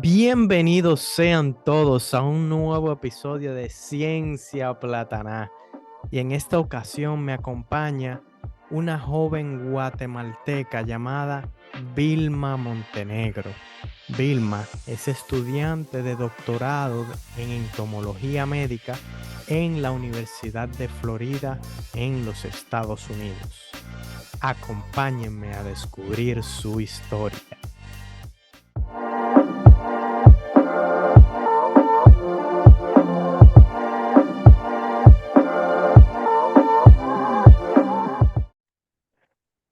Bienvenidos sean todos a un nuevo episodio de Ciencia Plataná. Y en esta ocasión me acompaña una joven guatemalteca llamada Vilma Montenegro. Vilma es estudiante de doctorado en entomología médica en la Universidad de Florida en los Estados Unidos. Acompáñenme a descubrir su historia.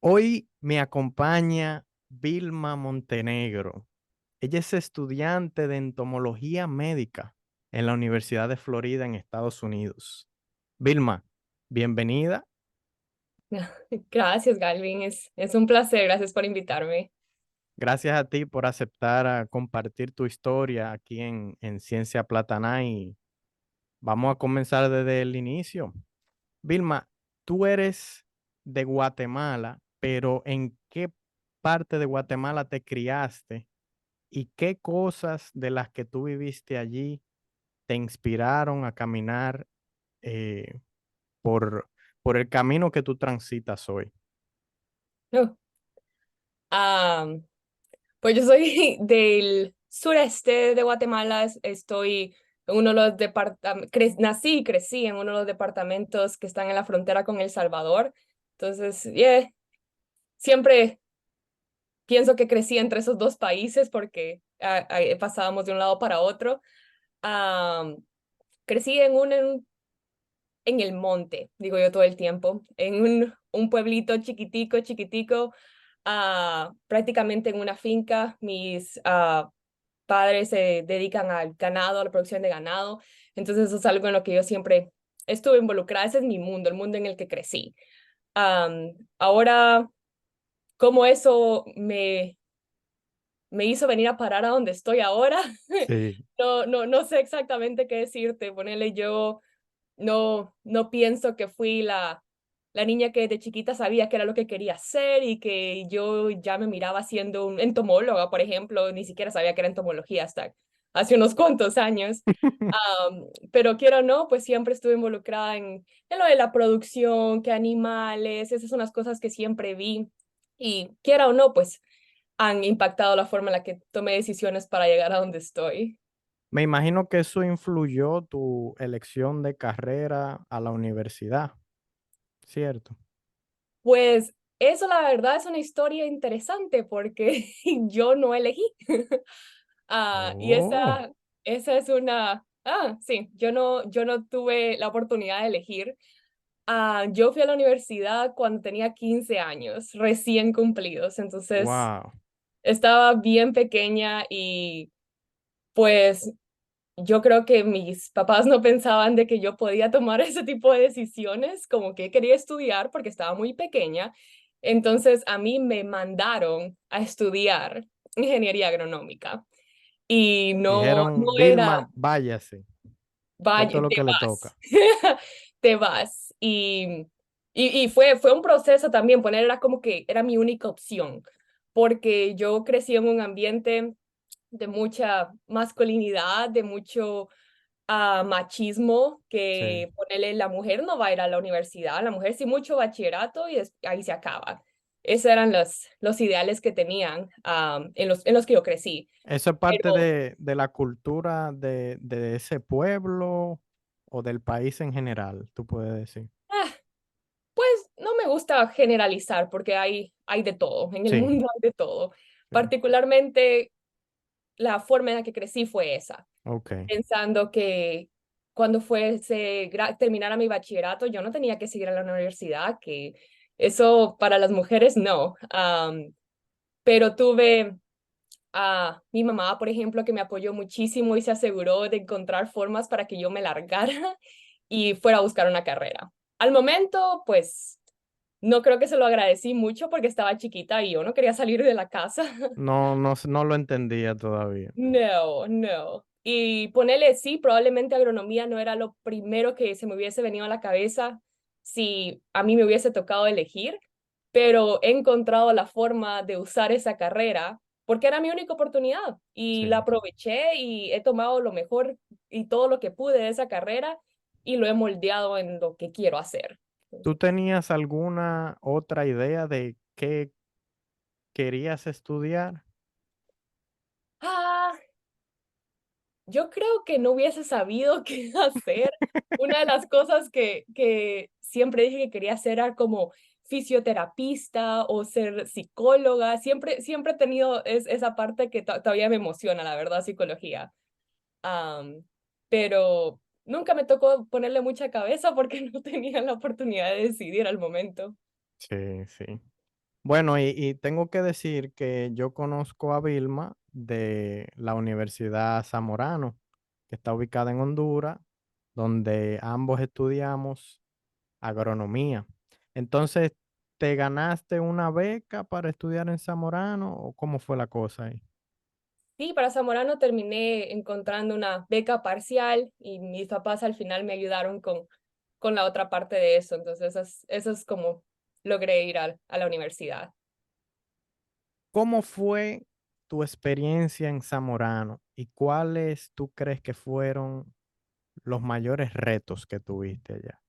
Hoy me acompaña Vilma Montenegro. Ella es estudiante de entomología médica en la Universidad de Florida en Estados Unidos. Vilma, bienvenida. Gracias, Galvin. Es un placer. Gracias por invitarme. Gracias a ti por aceptar a compartir tu historia aquí en Ciencia Plataná y vamos a comenzar desde el inicio. Vilma, tú eres de Guatemala, pero ¿en qué parte de Guatemala te criaste? ¿Y qué cosas de las que tú viviste allí te inspiraron a caminar eh, por, por el camino que tú transitas hoy? No. Am, pues yo soy del sureste de Guatemala. Estoy en uno de los departamentos, nací y crecí en uno de los departamentos que están en la frontera con El Salvador. Entonces, siempre pienso que crecí entre esos dos países porque pasábamos de un lado para otro. Am, Crecí en el monte, digo yo todo el tiempo, en un pueblito chiquitico, chiquitico, prácticamente en una finca. Mis padres se dedican al ganado, a la producción de ganado, entonces eso es algo en lo que yo siempre estuve involucrada. Ese es mi mundo, el mundo en el que crecí. Ahora, cómo eso me hizo venir a parar a donde estoy ahora, Sí. no sé exactamente qué decirte. Ponele, yo no pienso que fui la niña que de chiquita sabía que era lo que quería hacer y que yo ya me miraba siendo un entomóloga, por ejemplo. Ni siquiera sabía que era entomología hasta hace unos cuantos años. Pero quiero o no, pues siempre estuve involucrada en lo de la producción, que animales, esas son las cosas que siempre vi. Y quiera o no, pues han impactado la forma en la que tomé decisiones para llegar a donde estoy. Me imagino que eso influyó tu elección de carrera a la universidad, ¿cierto? Pues eso la verdad es una historia interesante porque yo no elegí. Y Oh, esa es sí, yo no tuve la oportunidad de elegir. Yo fui a la universidad cuando tenía 15 años, recién cumplidos, entonces wow. estaba bien pequeña y pues yo creo que mis papás no pensaban de que yo podía tomar ese tipo de decisiones, como que quería estudiar porque estaba muy pequeña. Entonces a mí me mandaron a estudiar ingeniería agronómica y no Dijeron, era, Vilma, váyase, que esto vaya, es lo te que le vas, toca. te vas. Y fue un proceso también. Poner era como que era mi única opción, porque yo crecí en un ambiente de mucha masculinidad, de mucho machismo, Sí. que ponerle la mujer no va a ir a la universidad, la mujer sí mucho bachillerato y ahí se acaba. Esos eran los ideales que tenían en los que yo crecí. ¿Eso es parte Pero de la cultura de ese pueblo o del país en general, tú puedes decir? ah, pues no me gusta generalizar porque hay de todo, en el Sí, mundo hay de todo. sí. Particularmente la forma en la que crecí fue esa, Ok. pensando que cuando terminara mi bachillerato, yo no tenía que seguir a la universidad, que eso para las mujeres no. Pero tuve a mi mamá, por ejemplo, que me apoyó muchísimo y se aseguró de encontrar formas para que yo me largara y fuera a buscar una carrera. Al momento, pues no creo que se lo agradecí mucho porque estaba chiquita y yo no quería salir de la casa. No, no, no lo entendía todavía. No. Y ponerle sí, probablemente agronomía no era lo primero que se me hubiese venido a la cabeza si a mí me hubiese tocado elegir, pero he encontrado la forma de usar esa carrera porque era mi única oportunidad y la Sí. aproveché y he tomado lo mejor y todo lo que pude de esa carrera y lo he moldeado en lo que quiero hacer. ¿Tú Entonces, tenías alguna otra idea de qué querías estudiar? ah, yo creo que no hubiese sabido qué hacer. Una de las cosas que siempre dije que quería hacer era como fisioterapista o ser psicóloga. Siempre he tenido esa parte que todavía me emociona, la verdad, psicología. Am, pero nunca me tocó ponerle mucha cabeza porque no tenía la oportunidad de decidir al momento. Sí, sí. Bueno, y tengo que decir que yo conozco a Vilma de la Universidad Zamorano, que está ubicada en Honduras, donde ambos estudiamos agronomía. Entonces, ¿te ganaste una beca para estudiar en Zamorano o cómo fue la cosa ahí? Sí, para Zamorano terminé encontrando una beca parcial y mis papás al final me ayudaron con la otra parte de eso. Entonces, eso es como logré ir a la universidad. ¿Cómo fue tu experiencia en Zamorano y cuáles tú crees que fueron los mayores retos que tuviste allá?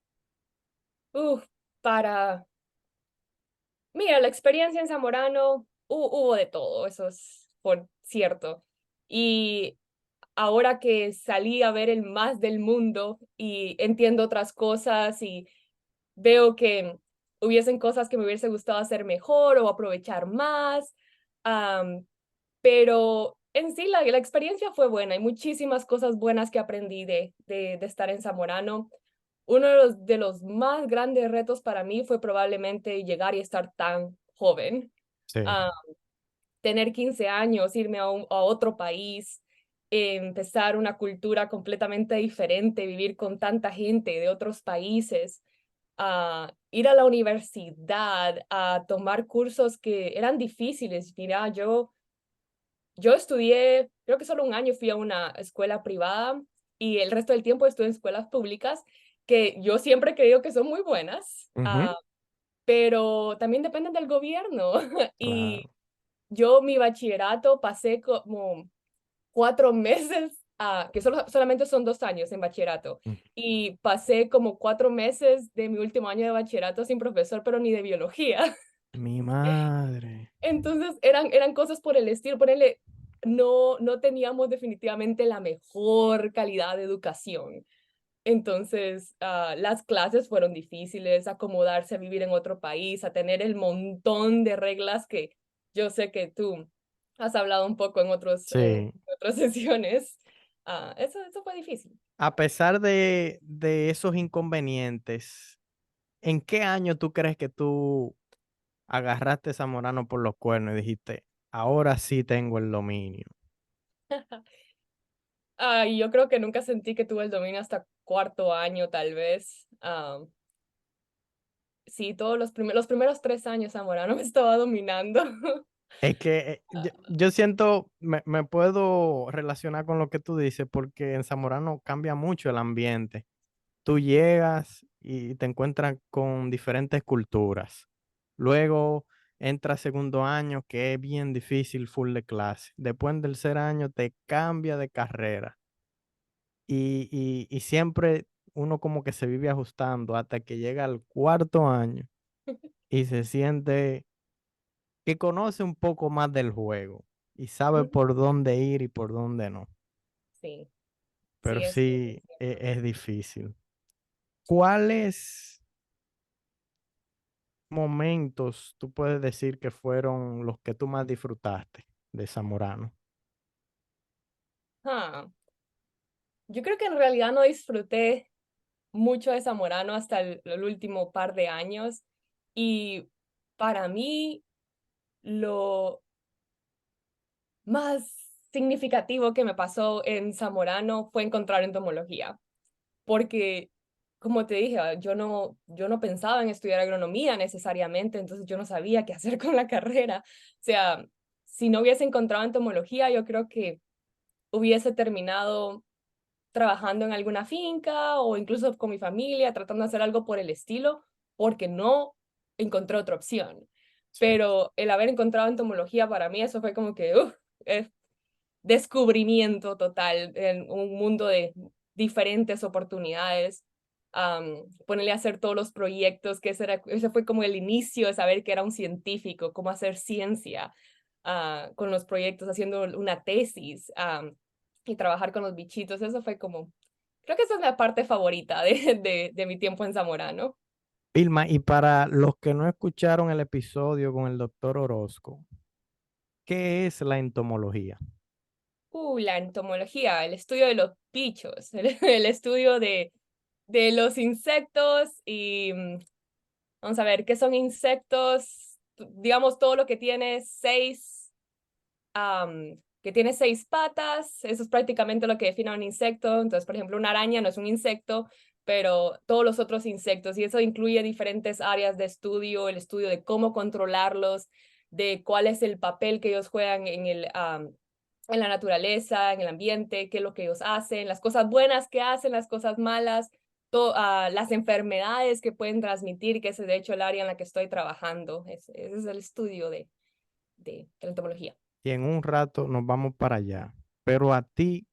Uf, para, mira, la experiencia en Zamorano hubo de todo, eso es por cierto. Y ahora que salí a ver el más del mundo y entiendo otras cosas y veo que hubiesen cosas que me hubiese gustado hacer mejor o aprovechar más, am, pero en sí la experiencia fue buena. Hay muchísimas cosas buenas que aprendí de estar en Zamorano. Uno de los más grandes retos para mí fue probablemente llegar y estar tan joven. Sí, Ah, tener 15 años, irme a otro país, empezar una cultura completamente diferente, vivir con tanta gente de otros países, ir a la universidad, a tomar cursos que eran difíciles. Mira, yo estudié, creo que solo un año fui a una escuela privada y el resto del tiempo estuve en escuelas públicas que yo siempre he creído que son muy buenas, ujú, pero también dependen del gobierno. Y claro. yo mi bachillerato pasé como 4 meses, que solamente son 2 años en bachillerato, Mm. y pasé como 4 meses de mi último año de bachillerato sin profesor, pero ni de biología. Mi madre. Entonces eran cosas por el estilo, ponerle, no teníamos definitivamente la mejor calidad de educación. Entonces, las clases fueron difíciles, acomodarse a vivir en otro país, a tener el montón de reglas que yo sé que tú has hablado un poco en Sí. otras sesiones. Eso fue difícil. A pesar de esos inconvenientes, ¿en qué año tú crees que tú agarraste a Zamorano por los cuernos y dijiste, ahora sí tengo el dominio? Y yo creo que nunca sentí que tuve el dominio hasta cuarto año, tal vez. Sí, todos los primeros 3 años Zamorano me estaba dominando. Es que yo siento, me puedo relacionar con lo que tú dices, porque en Zamorano cambia mucho el ambiente. Tú llegas y te encuentras con diferentes culturas. Luego entra segundo año, que es bien difícil, full de clase. Después del tercer año te cambia de carrera. Y siempre uno como que se vive ajustando hasta que llega al cuarto año y se siente que conoce un poco más del juego y sabe Ujú. por dónde ir y por dónde no. Sí, Pero sí, es sí, cierto. es difícil. ¿Cuáles momentos tú puedes decir que fueron los que tú más disfrutaste de Zamorano? Ah, yo creo que en realidad no disfruté mucho de Zamorano hasta el último par de años y para mí lo más significativo que me pasó en Zamorano fue encontrar entomología, porque como te dije, yo no pensaba en estudiar agronomía necesariamente, entonces yo no sabía qué hacer con la carrera. O sea, si no hubiese encontrado entomología, yo creo que hubiese terminado trabajando en alguna finca o incluso con mi familia, tratando de hacer algo por el estilo, porque no encontré otra opción. Sí. pero el haber encontrado entomología para mí, eso fue como que, descubrimiento total en un mundo de diferentes oportunidades. Ponerle a hacer todos los proyectos, que ese fue como el inicio de saber que era un científico, cómo hacer ciencia con los proyectos, haciendo una tesis y trabajar con los bichitos. Eso fue como, creo que esa es la parte favorita de mi tiempo en Zamorano. Vilma, y para los que no escucharon el episodio con el doctor Orozco, ¿qué es la entomología? La entomología, el estudio de los bichos, el estudio de los insectos y vamos a ver, ¿qué son insectos? Digamos, todo lo que tiene que tiene seis patas, eso es prácticamente lo que define a un insecto. Entonces, por ejemplo, una araña no es un insecto, pero todos los otros insectos, y eso incluye diferentes áreas de estudio, el estudio de cómo controlarlos, de cuál es el papel que ellos juegan en la naturaleza, en el ambiente, qué es lo que ellos hacen, las cosas buenas que hacen, las cosas malas, las enfermedades que pueden transmitir, que es de hecho el área en la que estoy trabajando. Ese es el estudio de la entomología. Y en un rato nos vamos para allá. Pero a ti,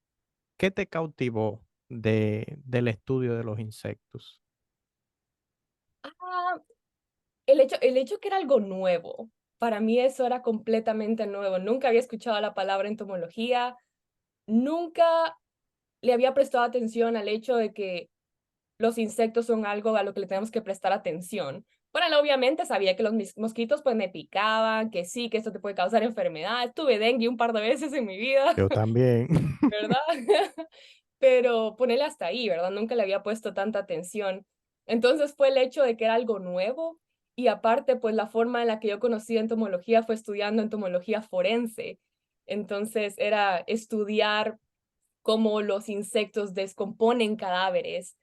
¿qué te cautivó del estudio de los insectos? Ah, el hecho que era algo nuevo. Para mí eso era completamente nuevo. Nunca había escuchado la palabra entomología, nunca le había prestado atención al hecho de que los insectos son algo a lo que le tenemos que prestar atención. Bueno, obviamente sabía que los mosquitos pues me picaban, que sí, que esto te puede causar enfermedad. Tuve dengue un par de veces en mi vida, Yo también. ¿verdad? Pero ponerle hasta ahí, ¿verdad? Nunca le había puesto tanta atención. Entonces fue el hecho de que era algo nuevo y aparte, pues la forma en la que yo conocí entomología fue estudiando entomología forense. Entonces era estudiar cómo los insectos descomponen cadáveres,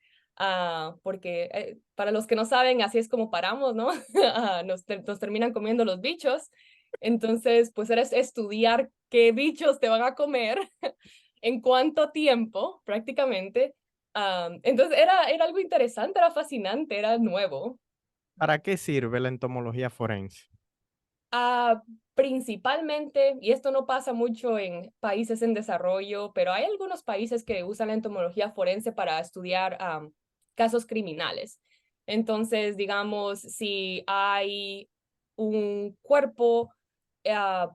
porque para los que no saben, así es como paramos, ¿no? Nos terminan comiendo los bichos. Entonces, pues era estudiar qué bichos te van a comer, en cuánto tiempo, prácticamente. Entonces era algo interesante, era fascinante, era nuevo. ¿Para qué sirve la entomología forense? Ah, principalmente, y esto no pasa mucho en países en desarrollo, pero hay algunos países que usan la entomología forense para estudiar casos criminales. Entonces, digamos, si hay un cuerpo, ah,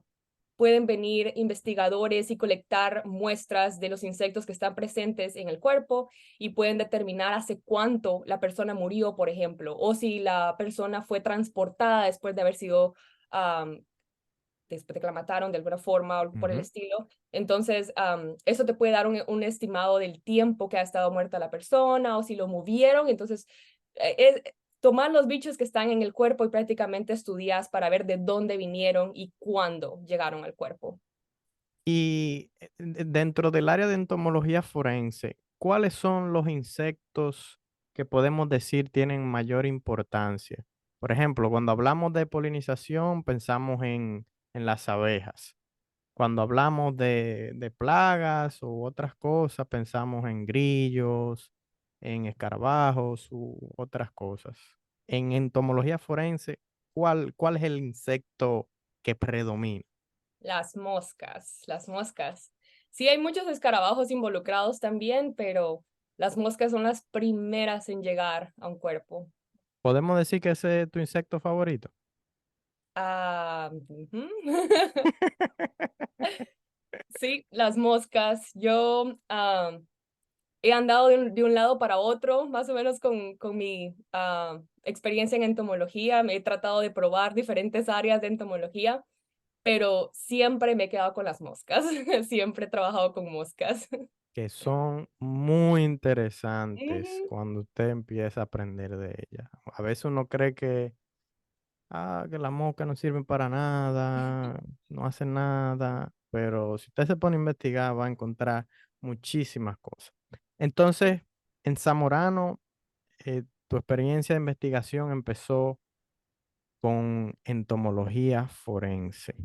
pueden venir investigadores y colectar muestras de los insectos que están presentes en el cuerpo y pueden determinar hace cuánto la persona murió, por ejemplo, o si la persona fue transportada después de haber sido um, después de que la mataron de alguna forma o algo por el Ujú. estilo. Entonces, eso te puede dar un estimado del tiempo que ha estado muerta la persona o si lo movieron. Entonces, es tomar los bichos que están en el cuerpo y prácticamente estudias para ver de dónde vinieron y cuándo llegaron al cuerpo. Y dentro del área de entomología forense, ¿cuáles son los insectos que podemos decir tienen mayor importancia? Por ejemplo, cuando hablamos de polinización, pensamos en las abejas. Cuando hablamos de plagas u otras cosas, pensamos en grillos, en escarabajos u otras cosas. En entomología forense, ¿cuál es el insecto que predomina? Las moscas, las moscas. Sí, hay muchos escarabajos involucrados también, pero las moscas son las primeras en llegar a un cuerpo. ¿Podemos decir que ese es tu insecto favorito? Ujú. Sí, las moscas. Yo he andado de un lado para otro, más o menos con mi experiencia en entomología. Me he tratado de probar diferentes áreas de entomología, pero siempre me he quedado con las moscas. Siempre he trabajado con moscas. Que son muy interesantes Ujú. cuando usted empieza a aprender de ellas. A veces uno cree que las moscas no sirven para nada, no hacen nada, pero si usted se pone a investigar va a encontrar muchísimas cosas. Entonces, en Zamorano, tu experiencia de investigación empezó con entomología forense.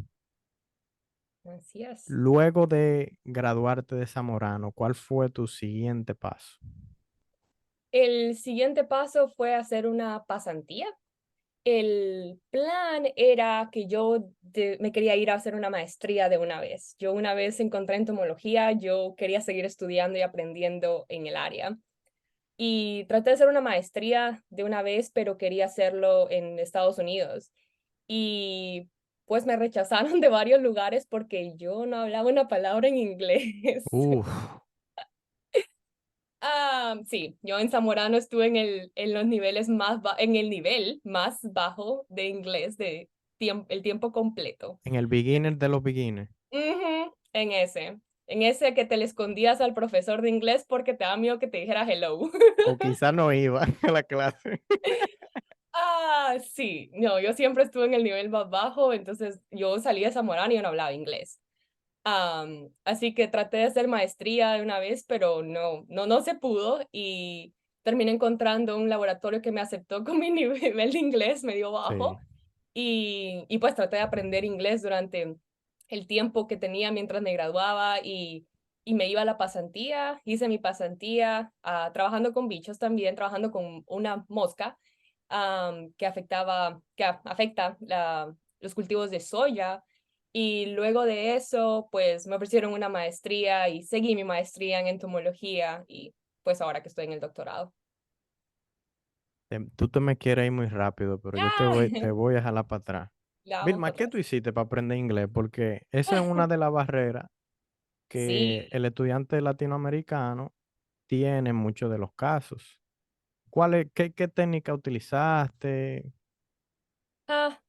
Así es. Luego de graduarte de Zamorano, ¿cuál fue tu siguiente paso? El siguiente paso fue hacer una pasantía El plan era que me quería ir a hacer una maestría de una vez. Yo una vez encontré entomología, yo quería seguir estudiando y aprendiendo en el área. Y traté de hacer una maestría de una vez, pero quería hacerlo en Estados Unidos. Y pues me rechazaron de varios lugares porque yo no hablaba una palabra en inglés. Uf, Sí, yo en Zamorano estuve en los niveles en el nivel más bajo de inglés el tiempo completo. en el beginner de los beginners. Ujú, en ese que te le escondías al profesor de inglés porque te daba miedo que te dijera hello. O quizá no iba a la clase. Sí, no, yo siempre estuve en el nivel más bajo, entonces yo salí de Zamorano y yo no hablaba inglés. Así que traté de hacer maestría de una vez, pero no se pudo y terminé encontrando un laboratorio que me aceptó con mi nivel de inglés medio Sí. bajo y pues traté de aprender inglés durante el tiempo que tenía mientras me graduaba y me iba a la pasantía, hice mi pasantía trabajando con bichos también, trabajando con una mosca que afecta los cultivos de soya. Y luego de eso, pues me ofrecieron una maestría y seguí mi maestría en entomología y pues ahora que estoy en el doctorado. Tú te me quieres ir muy rápido, pero yo ¡Ah! te voy a jalar para atrás. La vamos Vilma, para ¿qué atrás. tú hiciste para aprender inglés? Porque esa es una de las barreras que Sí. el estudiante latinoamericano tiene en muchos de los casos. Qué técnica utilizaste? Ah,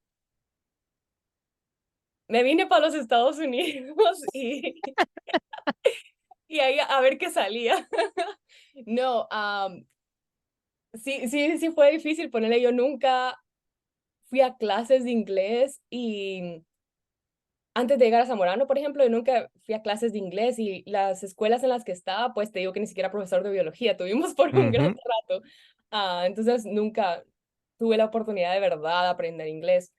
me vine para los Estados Unidos y ahí a ver qué salía. No, sí fue difícil ponerle. Yo nunca fui a clases de inglés y antes de llegar a Zamorano, por ejemplo, yo nunca fui a clases de inglés y las escuelas en las que estaba, pues te digo que ni siquiera profesor de biología tuvimos por un gran Ujú, rato. Entonces nunca tuve la oportunidad de verdad de aprender inglés.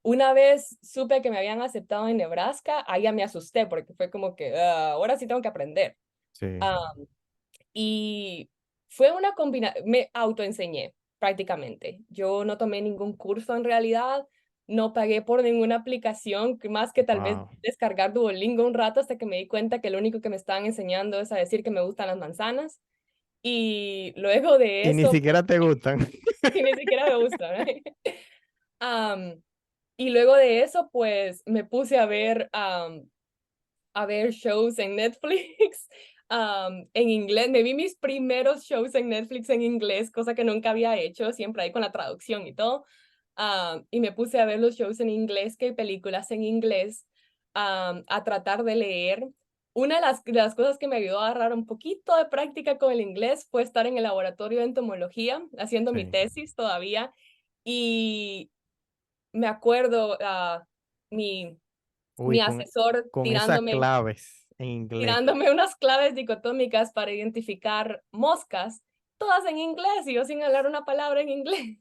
Una vez supe que me habían aceptado en Nebraska, ahí ya me asusté porque fue como que ahora sí tengo que aprender. sí. Ah, y fue una combinación, me autoenseñé prácticamente. Yo no tomé ningún curso en realidad, no pagué por ninguna aplicación, más que tal vez Wow. descargar Duolingo un rato hasta que me di cuenta que lo único que me estaban enseñando es a decir que me gustan las manzanas. Y luego de Y ni eso, siquiera te gustan. y ni siquiera me gusta, ¿no? Am, y luego de eso, pues me puse a ver shows en Netflix en inglés. Me vi mis primeros shows en Netflix en inglés, cosa que nunca había hecho, siempre ahí con la traducción y todo. Y me puse a ver los shows en inglés, que películas en inglés, a tratar de leer. Una de las cosas que me ayudó a agarrar un poquito de práctica con el inglés fue estar en el laboratorio de entomología, haciendo mi Sí. tesis todavía. Y me acuerdo, mi, Uy, mi asesor con esas claves en inglés. tirándome unas claves dicotómicas para identificar moscas, todas en inglés y yo sin hablar una palabra en inglés.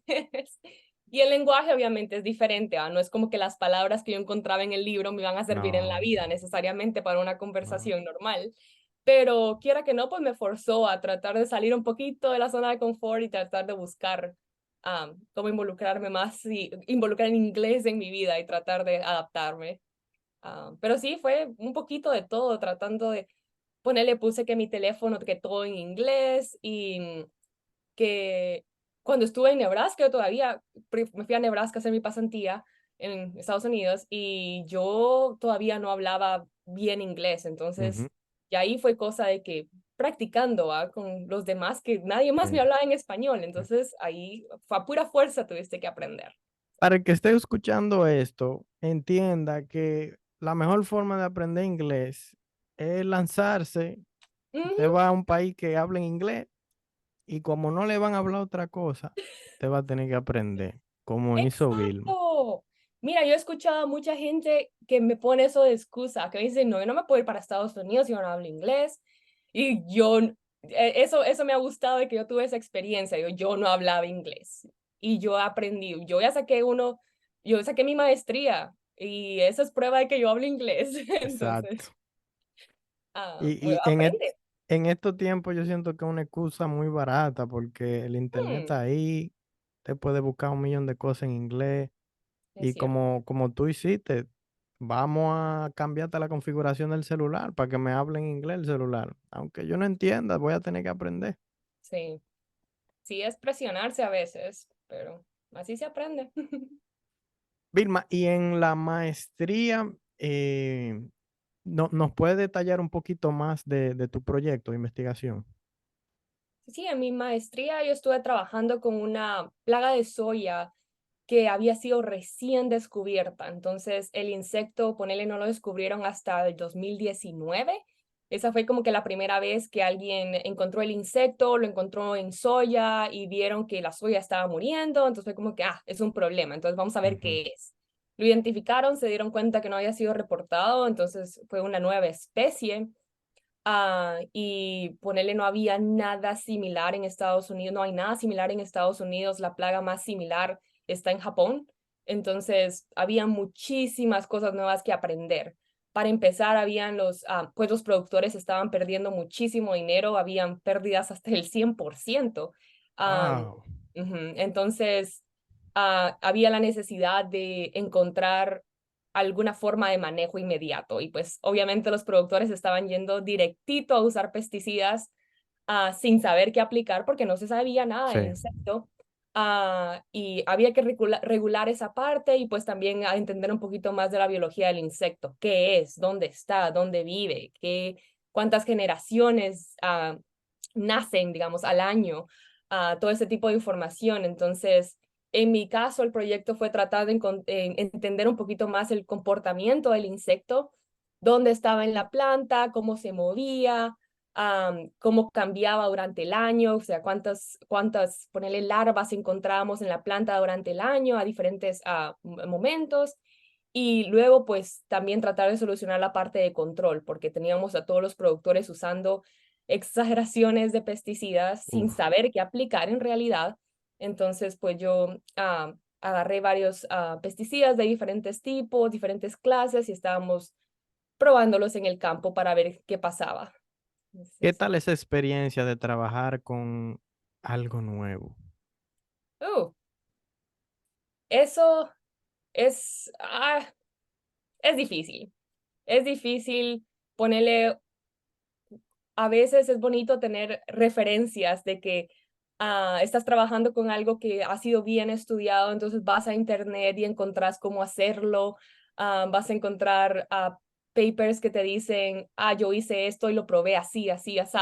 Y el lenguaje obviamente es diferente, no es como que las palabras que yo encontraba en el libro me iban a servir en la No, vida necesariamente para una no. conversación normal, pero quiera que no, pues me forzó a tratar de salir un poquito de la zona de confort y tratar de buscar cómo involucrarme más y involucrar el inglés en mi vida y tratar de adaptarme. Pero sí, fue un poquito de todo, tratando de ponerle, puse que mi teléfono, que todo en inglés y que cuando estuve en Nebraska, yo todavía me fui a Nebraska a hacer mi pasantía en Estados Unidos y yo todavía no hablaba bien inglés, Ujú, entonces y ahí fue cosa de que practicando con los demás, que nadie más me sí. hablaba en español, entonces ahí fue a pura fuerza tuviste que aprender. Para el que esté escuchando esto, entienda que la mejor forma de aprender inglés es lanzarse. Usted Ujú. va a un país que habla en inglés y como no le van a hablar otra cosa, usted va a tener que aprender, como hizo Vilma. Exacto. Mira, yo he escuchado a mucha gente que me pone eso de excusa, que me dice, no, yo no me puedo ir para Estados Unidos si yo no hablo inglés. Y eso me ha gustado de que yo tuve esa experiencia. Yo no hablaba inglés y yo aprendí. Yo saqué mi maestría y eso es prueba de que yo hablo inglés. Entonces, Exacto. Y aprende. en estos tiempos yo siento que es una excusa muy barata porque el internet Hmm, está ahí. te puede buscar un millón de cosas en inglés. Es Y cierto. como tú hiciste, vamos a cambiarte la configuración del celular para que me hable en inglés el celular. Aunque yo no entienda, voy a tener que aprender. Sí, sí es presionarse a veces, pero así se aprende. Vilma, y en la maestría, ¿nos puedes detallar un poquito más de tu proyecto de investigación? Sí, en mi maestría yo estuve trabajando con una plaga de soya que había sido recién descubierta. Entonces, el insecto, ponele, no lo descubrieron hasta el 2019. Esa fue como que la primera vez que alguien encontró el insecto, lo encontró en soya y vieron que la soya estaba muriendo. Entonces fue como que, es un problema. Entonces vamos a ver Ujú. qué es. Lo identificaron, se dieron cuenta que no había sido reportado, entonces fue una nueva especie. Y ponerle no había nada similar en Estados Unidos, no hay nada similar en Estados Unidos, la plaga más similar está en Japón, entonces había muchísimas cosas nuevas que aprender. Para empezar, habían pues los productores estaban perdiendo muchísimo dinero, habían pérdidas hasta el 100%. Am, Wow. entonces, había la necesidad de encontrar alguna forma de manejo inmediato. Y pues obviamente los productores estaban yendo directito a usar pesticidas sin saber qué aplicar porque no se sabía nada del Sí. insecto. Y había que regular esa parte y pues también a entender un poquito más de la biología del insecto. ¿Qué es? ¿Dónde está? ¿Dónde vive? ¿Cuántas generaciones nacen, digamos, al año? Todo ese tipo de información. Entonces, en mi caso, el proyecto fue tratar de entender un poquito más el comportamiento del insecto, dónde estaba en la planta, cómo se movía, cómo cambiaba durante el año, o sea, ponerle larvas encontrábamos en la planta durante el año a diferentes momentos. Y luego, pues, también tratar de solucionar la parte de control, porque teníamos a todos los productores usando exageraciones de pesticidas sin Uf. saber qué aplicar en realidad. Entonces, pues yo agarré varios pesticidas de diferentes tipos, diferentes clases y estábamos probándolos en el campo para ver qué pasaba. ¿Qué Entonces, tal esa experiencia de trabajar con algo nuevo? uh, eso es, es difícil. Es difícil ponerle, a veces es bonito tener referencias de que estás trabajando con algo que ha sido bien estudiado, entonces vas a internet y encontrás cómo hacerlo, vas a encontrar papers que te dicen, yo hice esto y lo probé así, así, así,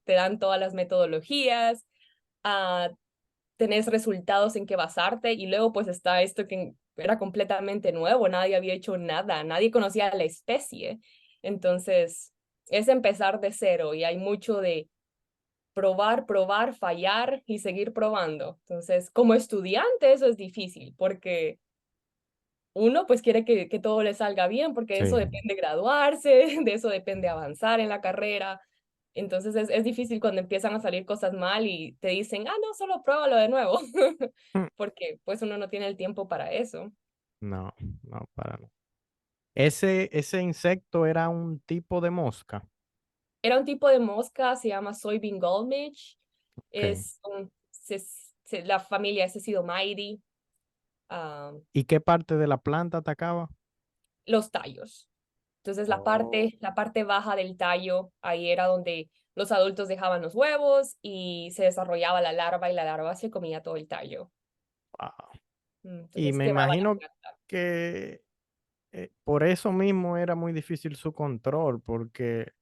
te dan todas las metodologías, ah, tenés resultados en que basarte y luego pues está esto que era completamente nuevo, nadie había hecho nada, nadie conocía la especie, entonces es empezar de cero y hay mucho de probar, probar, fallar y seguir probando. Entonces, como estudiante eso es difícil porque uno pues quiere que todo le salga bien porque de Sí. eso depende graduarse, de eso depende avanzar en la carrera. Entonces es difícil cuando empiezan a salir cosas mal y te dicen, no, solo pruébalo de nuevo, Mm. porque pues uno no tiene el tiempo para eso. No, no, para nada. Ese insecto era un tipo de mosca. Era un tipo de mosca, se llama soybean goldfinch, Ok. la familia es Cecidomyidae, ah, ¿Y qué parte de la planta atacaba? los tallos. Entonces Oh, la parte baja del tallo, ahí era donde los adultos dejaban los huevos y se desarrollaba la larva y la larva se comía todo el tallo. wow. Y Entonces me quemaba la imagino planta. que por eso mismo era muy difícil su control, porque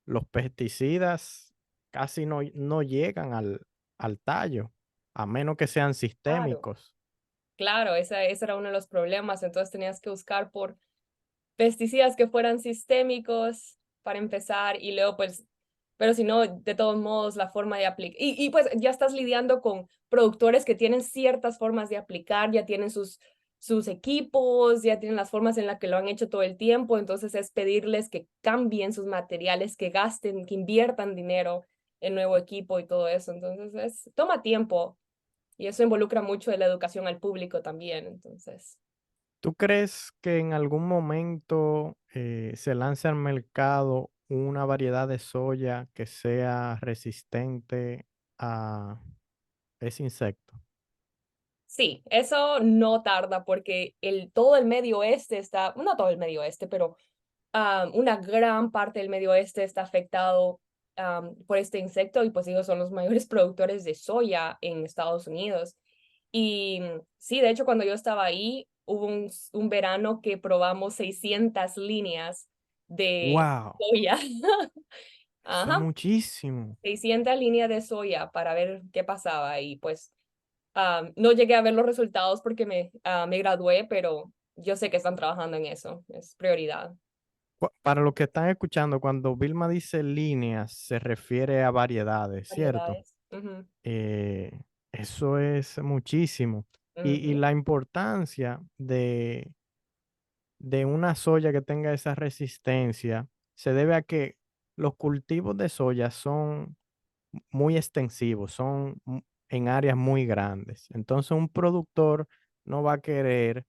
los pesticidas casi no llegan al tallo, a menos que sean Claro, sistémicos. claro, ese era uno de los problemas. Entonces tenías que buscar por pesticidas que fueran sistémicos para empezar y luego pues, pero si no, de todos modos la forma de aplicar, y pues ya estás lidiando con productores que tienen ciertas formas de aplicar, ya tienen sus equipos, ya tienen las formas en las que lo han hecho todo el tiempo, entonces es pedirles que cambien sus materiales, que gasten, que inviertan dinero en nuevo equipo y todo eso, entonces toma tiempo y eso involucra mucho de la educación al público también, entonces. ¿Tú crees que en algún momento se lance al mercado una variedad de soya que sea resistente a ese insecto? Sí, eso no tarda porque todo el medio oeste está, no todo el medio oeste, pero una gran parte del medio oeste está afectado por este insecto y pues ellos son los mayores productores de soya en Estados Unidos. Y sí, de hecho, cuando yo estaba ahí, hubo un verano que probamos 600 líneas de ¡Wow! soya. Eso es Ajá, muchísimo. 600 líneas de soya para ver qué pasaba y pues no llegué a ver los resultados porque me gradué, pero yo sé que están trabajando en eso, es prioridad. Para los que están escuchando, cuando Vilma dice líneas, se refiere a variedades, ¿cierto? Variedades. Ujú, Eh, Eso es muchísimo. Y ujú, la importancia de una soya que tenga esa resistencia se debe a que los cultivos de soya son muy extensivos, son en áreas muy grandes. Entonces un productor no va a querer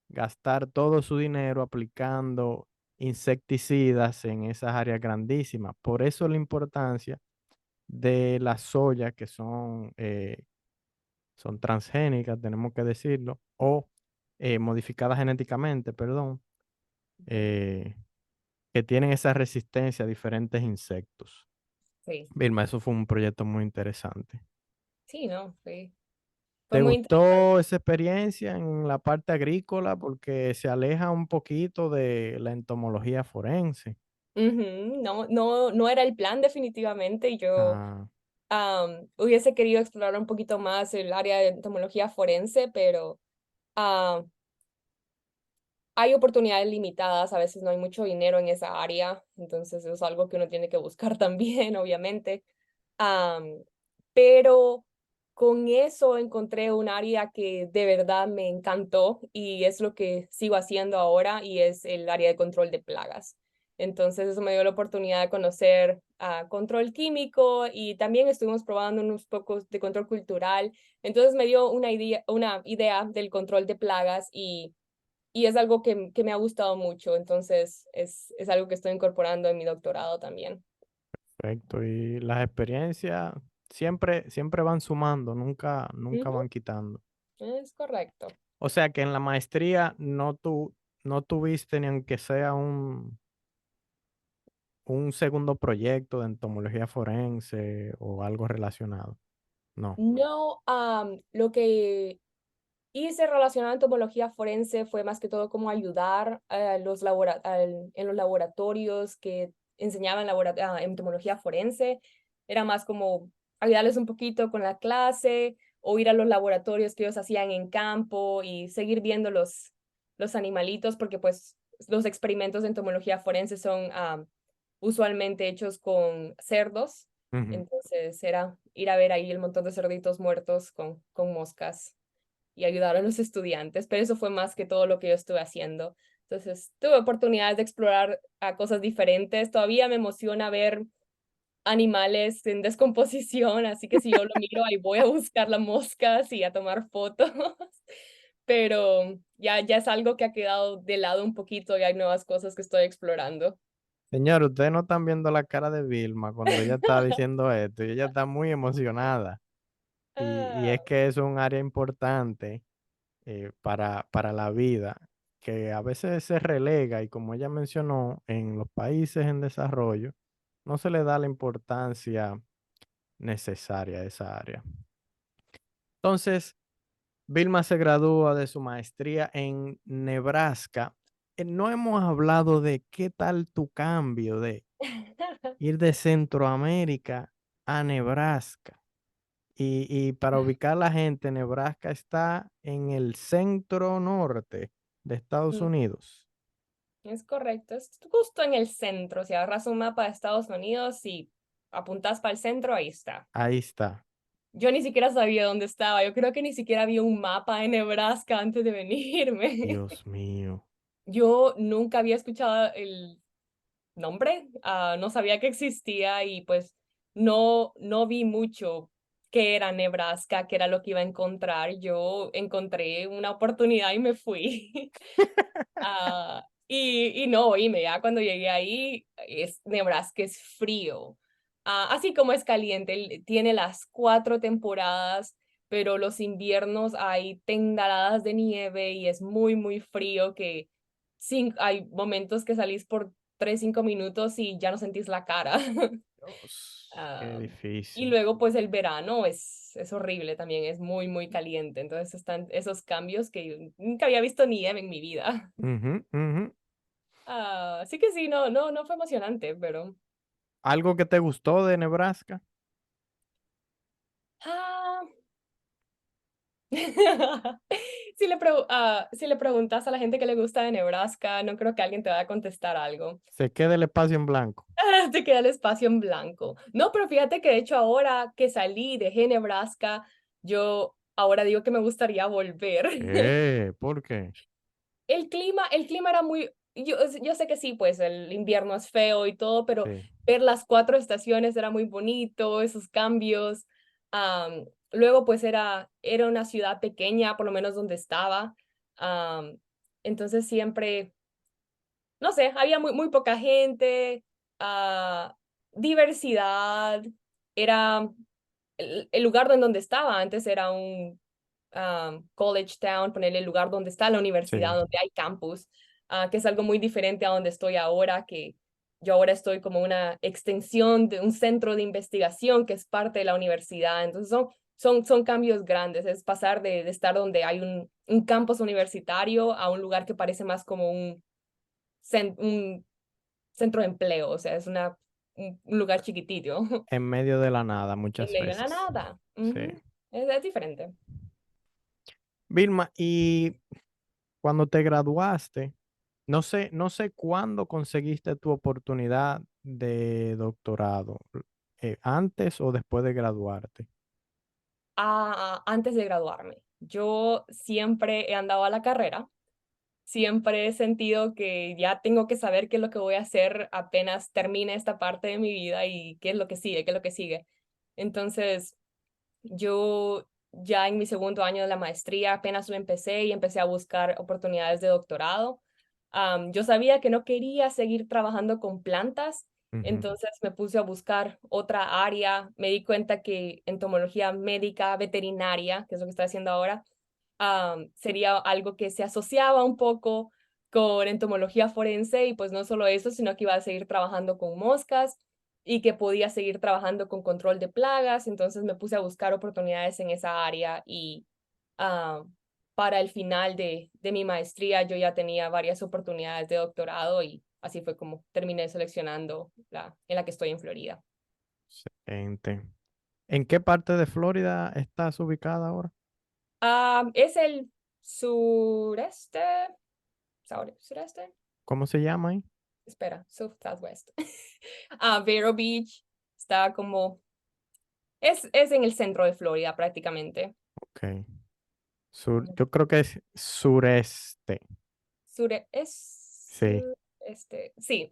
gastar todo su dinero aplicando insecticidas en esas áreas grandísimas. Por eso la importancia de las soya que son transgénicas, tenemos que decirlo, o modificadas genéticamente, perdón, ujú. eh, que tienen esa resistencia a diferentes insectos. Sí, Vilma, eso fue un proyecto muy interesante. sí, no, sí. Fue ¿Te muy interesante. gustó esa experiencia en la parte agrícola? Porque se aleja un poquito de la entomología forense. Ujú, no, no, no era el plan definitivamente. Yo Ah, hubiese querido explorar un poquito más el área de entomología forense, pero am, hay oportunidades limitadas, a veces no hay mucho dinero en esa área, entonces es algo que uno tiene que buscar también, obviamente. Am, pero con eso encontré un área que de verdad me encantó y es lo que sigo haciendo ahora y es el área de control de plagas. Entonces eso me dio la oportunidad de conocer control químico y también estuvimos probando unos pocos de control cultural. Entonces me dio una idea del control de plagas y es algo que me ha gustado mucho. Entonces es algo que estoy incorporando en mi doctorado también. perfecto. Y las experiencias siempre van sumando, nunca Ujú, van quitando. es correcto. O sea que en la maestría no tuviste ni aunque sea un segundo proyecto de entomología forense o algo relacionado. No. No, lo que hice relacionado a entomología forense fue más que todo como ayudar a en los laboratorios que enseñaban entomología forense. Era más como ayudarles un poquito con la clase o ir a los laboratorios que ellos hacían en campo y seguir viendo los animalitos, porque pues los experimentos de entomología forense son usualmente hechos con cerdos. Ujú. Entonces era ir a ver ahí el montón de cerditos muertos con moscas y ayudar a los estudiantes, pero eso fue más que todo lo que yo estuve haciendo. Entonces, tuve oportunidades de explorar a cosas diferentes. Todavía me emociona ver animales en descomposición, así que si yo lo miro, ahí voy a buscar las moscas y a tomar fotos. Pero ya es algo que ha quedado de lado un poquito y hay nuevas cosas que estoy explorando. Señor, ustedes no están viendo la cara de Vilma cuando ella está diciendo esto y ella está muy emocionada. Y es Ah, que eso es un área importante para la vida que a veces se relega y como ella mencionó, en los países en desarrollo no se le da la importancia necesaria a esa área. Entonces, Vilma se gradúa de su maestría en Nebraska. No hemos hablado de qué tal tu cambio de ir de Centroamérica a Nebraska. Y para ubicar a la gente, Nebraska está en el centro norte de Estados mm, Unidos. es correcto, es justo en el centro. Si agarras un mapa de Estados Unidos y apuntas para el centro, ahí está. Ahí está. Yo ni siquiera sabía dónde estaba. Yo creo que ni siquiera había un mapa de Nebraska antes de venirme. Dios mío. Yo nunca había escuchado el nombre, no sabía que existía y pues no vi mucho qué era Nebraska, qué era lo que iba a encontrar. Yo encontré una oportunidad y me fui. Y no, oíme, ya cuando llegué ahí, Nebraska es frío. Así como es caliente, tiene las 4 temporadas. pero los inviernos hay tendaladas de nieve y es muy, muy frío que hay momentos que salís por 3, 5 minutos y ya no sentís la cara. Dios, qué Ah, y difícil. luego pues el verano es horrible también, es muy, muy caliente. Entonces están esos cambios que yo nunca había visto nieve en mi vida. Ujú, ujú. Así que sí, no fue emocionante, pero... ¿Algo que te gustó de Nebraska? Ah, si le preguntas a la gente que le gusta de Nebraska, no creo que alguien te vaya a contestar algo. Se queda el espacio en blanco. Te queda el espacio en blanco. No, pero fíjate que de hecho ahora que salí, dejé Nebraska, yo ahora digo que me gustaría volver. ¿Por qué? El clima era muy, yo sé que sí, pues el invierno es feo y todo, pero Sí. ver las 4 estaciones era muy bonito, esos cambios. Luego, pues era una ciudad pequeña, por lo menos donde estaba. am, entonces siempre, no sé, había muy, muy poca gente, ah, diversidad. Era el lugar en donde estaba antes era un college town, ponerle el lugar donde está la universidad, Sí. donde hay campus, que es algo muy diferente a donde estoy ahora, que yo ahora estoy como una extensión de un centro de investigación que es parte de la universidad. Entonces son cambios grandes, es pasar de estar donde hay un campus universitario a un lugar que parece más como un centro de empleo, o sea, es un lugar chiquitito, En medio de la nada en muchas medio de la veces. nada. Sí. Ujú. Es diferente. Vilma, y cuando te graduaste, no sé cuándo conseguiste tu oportunidad de doctorado, antes o después de graduarte. Antes de graduarme. Yo siempre he andado a la carrera, siempre he sentido que ya tengo que saber qué es lo que voy a hacer apenas termine esta parte de mi vida y qué es lo que sigue, qué es lo que sigue. Entonces, yo ya en mi segundo año de la maestría apenas lo empecé y empecé a buscar oportunidades de doctorado. Yo sabía que no quería seguir trabajando con plantas, Ujú. entonces me puse a buscar otra área. Me di cuenta que entomología médica veterinaria, que es lo que estoy haciendo ahora, sería algo que se asociaba un poco con entomología forense y pues no solo eso, sino que iba a seguir trabajando con moscas y que podía seguir trabajando con control de plagas. Entonces me puse a buscar oportunidades en esa área y ah, para el final de mi maestría yo ya tenía varias oportunidades de doctorado y así fue como terminé seleccionando en la que estoy en Florida. Excelente. ¿En qué parte de Florida estás ubicada ahora? Es el sureste, sureste, ¿Cómo se llama ahí? espera, southwest. Vero Beach está como, es en el centro de Florida prácticamente. Ok. Yo creo que es sureste. Sí, Sí, sí.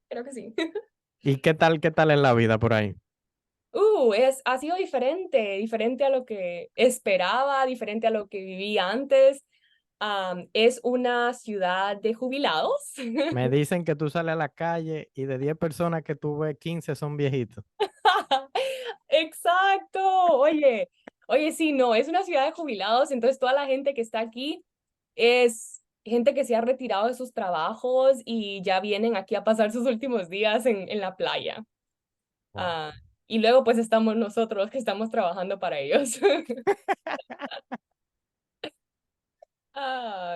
creo que sí. ¿Y qué tal es la vida por ahí? Ha sido diferente a lo que esperaba, diferente a lo que viví antes. Es una ciudad de jubilados. Me dicen que tú sales a la calle y de 10 personas que tú ves, 15 son viejitos. Exacto. Oye, sí, no, es una ciudad de jubilados, entonces toda la gente que está aquí es gente que se ha retirado de sus trabajos y ya vienen aquí a pasar sus últimos días en la playa. Wow. Ah, y luego pues estamos nosotros que estamos trabajando para ellos.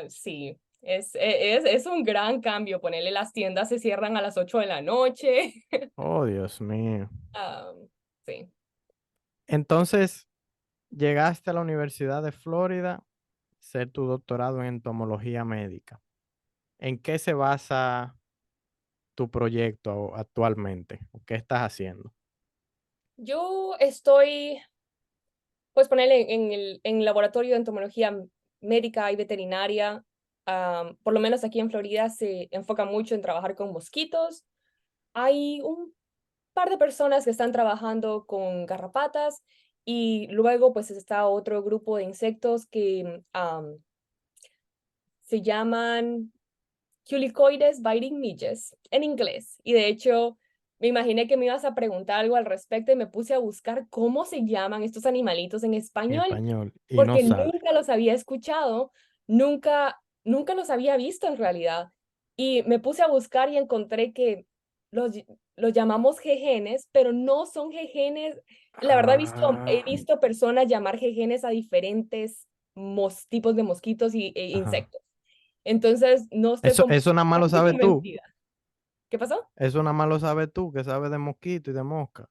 Sí, es un gran cambio. Ponerle las tiendas se cierran a las 8 de la noche. Oh, Dios mío. Ah, sí. Entonces, llegaste a la Universidad de Florida, a hacer tu doctorado en entomología médica. ¿En qué se basa tu proyecto actualmente? ¿O qué estás haciendo? Yo estoy, pues ponerle en el laboratorio de entomología médica y veterinaria. Por lo menos aquí en Florida se enfoca mucho en trabajar con mosquitos. Hay un par de personas que están trabajando con garrapatas y luego pues está otro grupo de insectos que se llaman Culicoides biting midges en inglés. Y de hecho, me imaginé que me ibas a preguntar algo al respecto y me puse a buscar cómo se llaman estos animalitos en en español, español y no porque sale. nunca los había escuchado, nunca los había visto en realidad. Y me puse a buscar y encontré que los llamamos jejenes, pero no son jejenes. La verdad, he Ah, visto personas llamar jejenes a diferentes tipos de mosquitos e ajá. insectos. Entonces, no estoy Eso nada más lo completamente sabes tú. convencida. ¿Qué pasó? Eso nada más lo sabes tú, que sabes de mosquito y de mosca.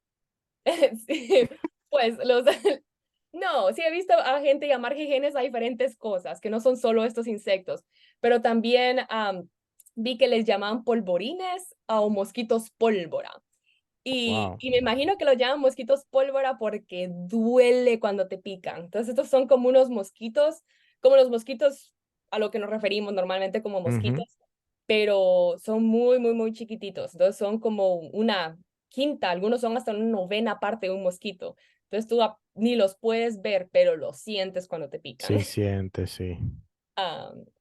Sí, pues no, sí he visto a gente llamar jejenes a diferentes cosas, que no son solo estos insectos, pero también vi que les llaman polvorines o mosquitos pólvora. Wow. Y me imagino que los llaman mosquitos pólvora porque duele cuando te pican. Entonces estos son como unos mosquitos, como los mosquitos a lo que nos referimos normalmente como Ujú. mosquitos, pero son muy, muy, muy chiquititos. Entonces son como una quinta, algunos son hasta una novena parte de un mosquito. Entonces tú ni los puedes ver, pero los sientes cuando te pican. Sí, siente, sí.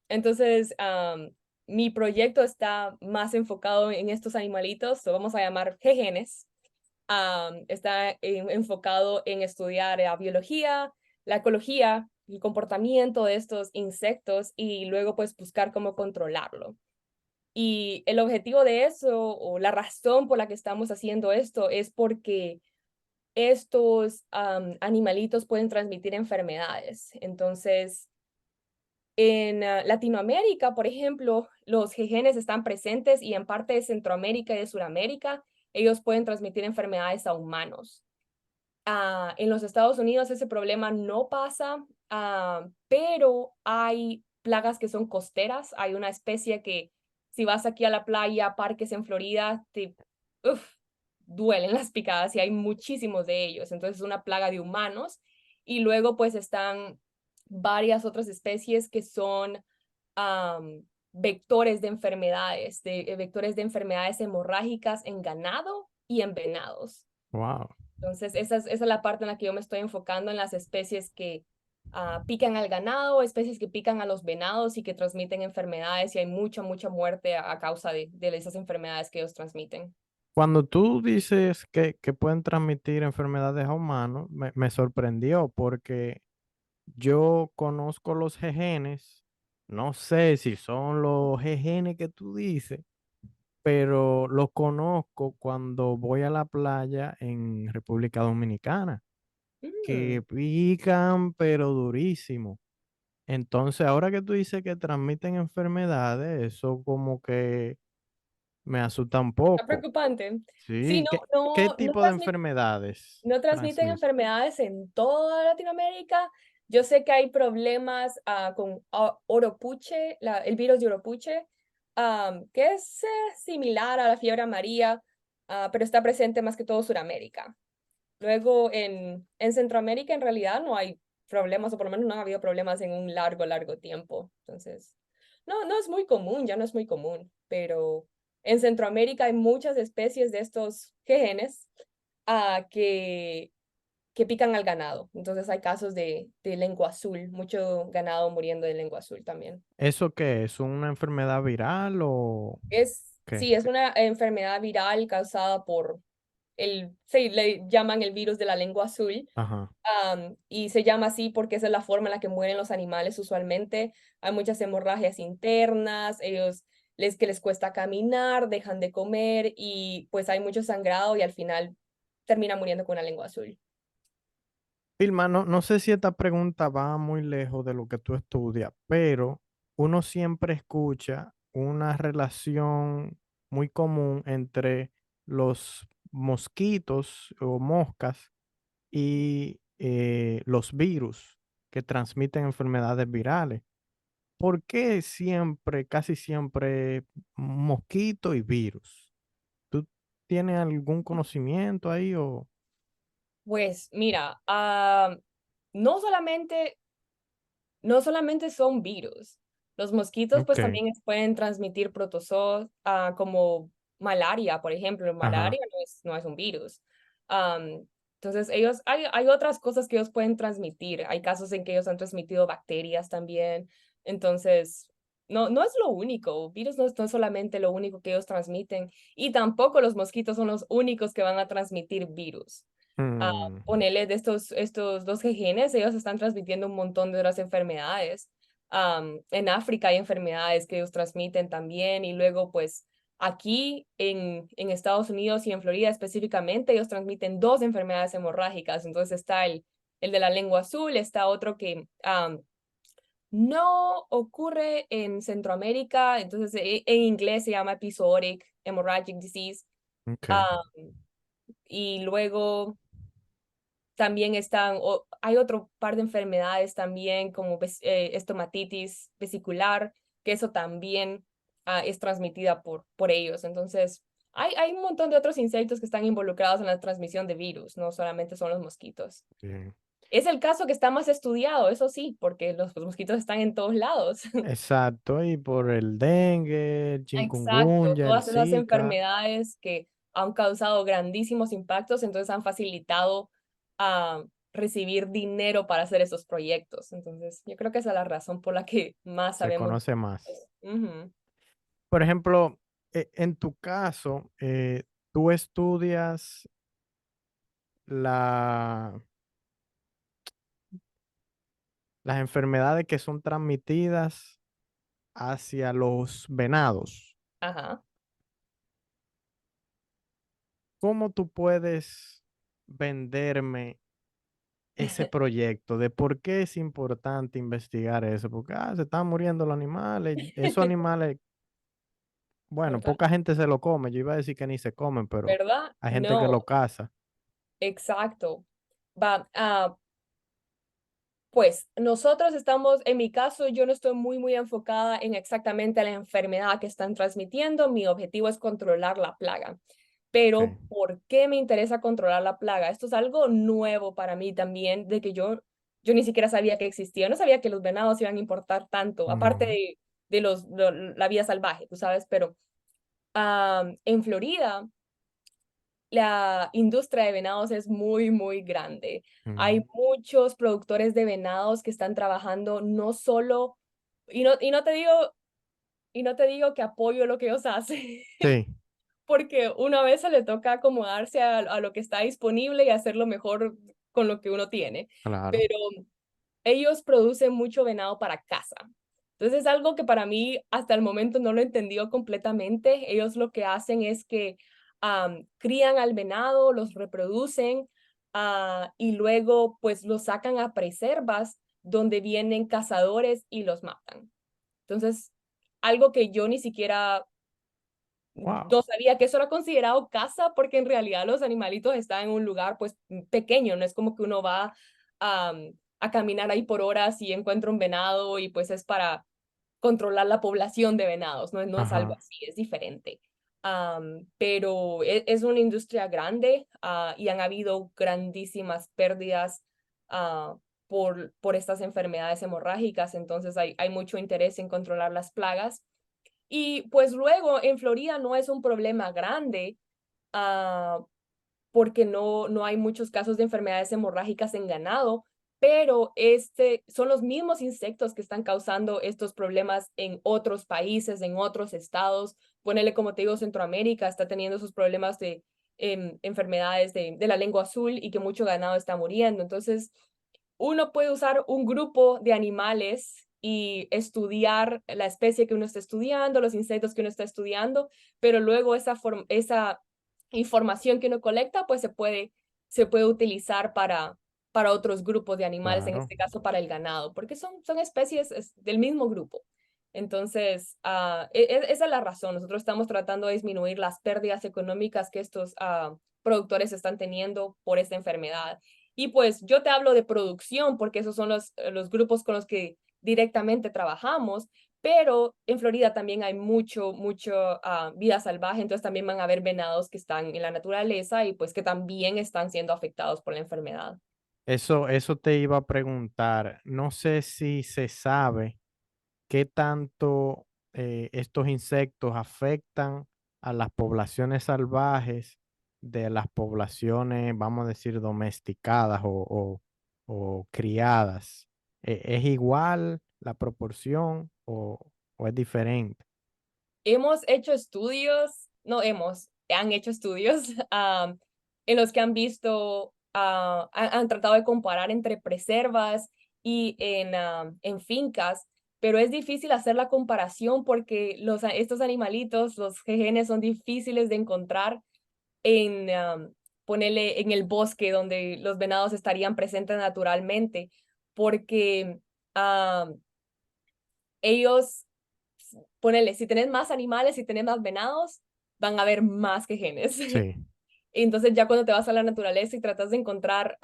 Entonces, mi proyecto está más enfocado en estos animalitos, lo vamos a llamar jejenes. Está enfocado en estudiar la biología, la ecología, el comportamiento de estos insectos y luego pues buscar cómo controlarlo. Y el objetivo de eso o la razón por la que estamos haciendo esto es porque estos animalitos pueden transmitir enfermedades. Entonces, en Latinoamérica, por ejemplo, los jejenes están presentes y en parte de Centroamérica y de Sudamérica, ellos pueden transmitir enfermedades a humanos. En los Estados Unidos ese problema no pasa, pero hay plagas que son costeras. Hay una especie que si vas aquí a la playa, parques en Florida, uf, duelen las picadas y hay muchísimos de ellos. Entonces es una plaga de humanos. Y luego pues están varias otras especies que son vectores de enfermedades, vectores de enfermedades hemorrágicas en ganado y en venados. Wow. Entonces, esa es la parte en la que yo me estoy enfocando en las especies que pican al ganado, especies que pican a los venados y que transmiten enfermedades y hay mucha, mucha muerte a causa de esas enfermedades que ellos transmiten. Cuando tú dices que pueden transmitir enfermedades a humanos, me sorprendió porque yo conozco los jejenes, no sé si son los jejenes que tú dices, pero los conozco cuando voy a la playa en República Dominicana, que Mm, pican pero durísimo. Entonces, ahora que tú dices que transmiten enfermedades, eso como que me asusta un está poco. preocupante. Sí, Sí, ¿qué tipo de enfermedades no transmiten transmiten? enfermedades en toda Latinoamérica. Yo sé que hay problemas con oropuche, el virus de oropuche, que es similar a la fiebre amarilla, pero está presente más que todo en Sudamérica. Luego en Centroamérica en realidad no hay problemas, o por lo menos no ha habido problemas en un largo, largo tiempo. Entonces, no es muy común, ya no es muy común, pero en Centroamérica hay muchas especies de estos genes que pican al ganado. Entonces hay casos de lengua azul, mucho ganado muriendo de lengua azul también. ¿Eso qué es? ¿Una enfermedad viral o qué? Sí, es una enfermedad viral causada por sí, le llaman el virus de la lengua azul. Ajá. Y se llama así porque esa es la forma en la que mueren los animales usualmente. Hay muchas hemorragias internas, que les cuesta caminar, dejan de comer y pues hay mucho sangrado y al final termina muriendo con una lengua azul. Vilma, no sé si esta pregunta va muy lejos de lo que tú estudias, pero uno siempre escucha una relación muy común entre los mosquitos o moscas y los virus que transmiten enfermedades virales. ¿Por qué siempre, casi siempre, mosquito y virus? ¿Tú tienes algún conocimiento ahí o...? Pues mira, no solamente no solamente son virus. Los mosquitos Ok, pues también pueden transmitir protozoos como malaria, por ejemplo. ajá. Malaria no es un virus. Entonces hay otras cosas que ellos pueden transmitir. Hay casos en que ellos han transmitido bacterias también. Entonces, no es lo único, virus no es solamente lo único que ellos transmiten y tampoco los mosquitos son los únicos que van a transmitir virus. Mm, Ponele de estos dos genes, ellos están transmitiendo un montón de otras enfermedades. En África hay enfermedades que ellos transmiten también y luego pues aquí en Estados Unidos y en Florida específicamente ellos transmiten dos enfermedades hemorrágicas. Entonces está el de la lengua azul, está otro que no ocurre en Centroamérica, entonces en inglés se llama episodic hemorrhagic disease. ok, um, y luego también hay otro par de enfermedades también como estomatitis vesicular, que eso también es transmitida por ellos. Entonces, hay un montón de otros insectos que están involucrados en la transmisión de virus, no solamente son los mosquitos. bien. Es el caso que está más estudiado, eso sí, porque los mosquitos están en todos lados. Exacto, y por el dengue, el Exacto, chikungunya, el todas esas Zika, enfermedades que han causado grandísimos impactos, entonces han facilitado recibir dinero para hacer esos proyectos. Entonces, yo creo que esa es la razón por la que más se sabemos. conoce más. Ujú. Por ejemplo, en tu caso, tú estudias la, las enfermedades que son transmitidas hacia los venados. Ajá. ¿Cómo tú puedes venderme ese proyecto de por qué es importante investigar eso? Porque se están muriendo los animales, esos animales, bueno, Ajá. poca gente se lo come, yo iba a decir que ni se comen, pero ¿Verdad? hay gente que No, lo caza. exacto. Va, pues nosotros estamos, en mi caso, yo no estoy muy enfocada en exactamente la enfermedad que están transmitiendo. Mi objetivo es controlar la plaga. Ok. Pero, ¿por qué me interesa controlar la plaga? Esto es algo nuevo para mí también, de que yo ni siquiera sabía que existía. No sabía que los venados iban a importar tanto, aparte Ujú. de la vida salvaje, tú sabes, pero en Florida la industria de venados es muy grande. Hay Mm. muchos productores de venados que están trabajando no solo, y no te digo que apoyo lo que ellos hacen, Sí, porque una vez se le toca acomodarse a lo que está disponible y hacerlo mejor con lo que uno tiene. claro. Pero ellos producen mucho venado para caza. Entonces es algo que para mí hasta el momento no lo he entendido completamente. Ellos lo que hacen es que crían al venado, los reproducen y luego pues los sacan a preservas donde vienen cazadores y los matan. Entonces, algo que yo ni siquiera Wow. no sabía que eso era considerado caza porque en realidad los animalitos están en un lugar pues pequeño, no es como que uno va a caminar ahí por horas y encuentra un venado y pues es para controlar la población de venados, no es algo Ajá. así, es diferente. Pero es una industria grande y han habido grandísimas pérdidas por estas enfermedades hemorrágicas, entonces hay mucho interés en controlar las plagas. Y pues luego en Florida no es un problema grande ah, porque no hay muchos casos de enfermedades hemorrágicas en ganado, pero son los mismos insectos que están causando estos problemas en otros países, en otros estados. Ponele, como te digo, Centroamérica está teniendo esos problemas de enfermedades de la lengua azul y que mucho ganado está muriendo. Entonces, uno puede usar un grupo de animales y estudiar la especie que uno está estudiando, los insectos que uno está estudiando, pero luego esa información que uno colecta, pues se puede utilizar para otros grupos de animales, en Claro. este caso para el ganado, porque son especies del mismo grupo. Entonces, esa es la razón. Nosotros estamos tratando de disminuir las pérdidas económicas que estos productores están teniendo por esta enfermedad. Y pues yo te hablo de producción porque esos son los grupos con los que directamente trabajamos, pero en Florida también hay mucho vida salvaje, entonces también van a haber venados que están en la naturaleza y pues que también están siendo afectados por la enfermedad. Eso te iba a preguntar. No sé si se sabe qué tanto estos insectos afectan a las poblaciones salvajes de las poblaciones, vamos a decir, domesticadas o criadas. ¿Es igual la proporción o? o es diferente? Hemos hecho estudios, no hemos, han hecho estudios en los que han visto, han tratado de comparar entre preservas y en fincas, pero es difícil hacer la comparación porque estos animalitos, los jejenes, son difíciles de encontrar en, ponerle en el bosque donde los venados estarían presentes naturalmente, porque ellos, ponele, si tenés más animales, si tenés más venados, van a haber más quejenes. Sí. Entonces ya cuando te vas a la naturaleza y tratas de encontrar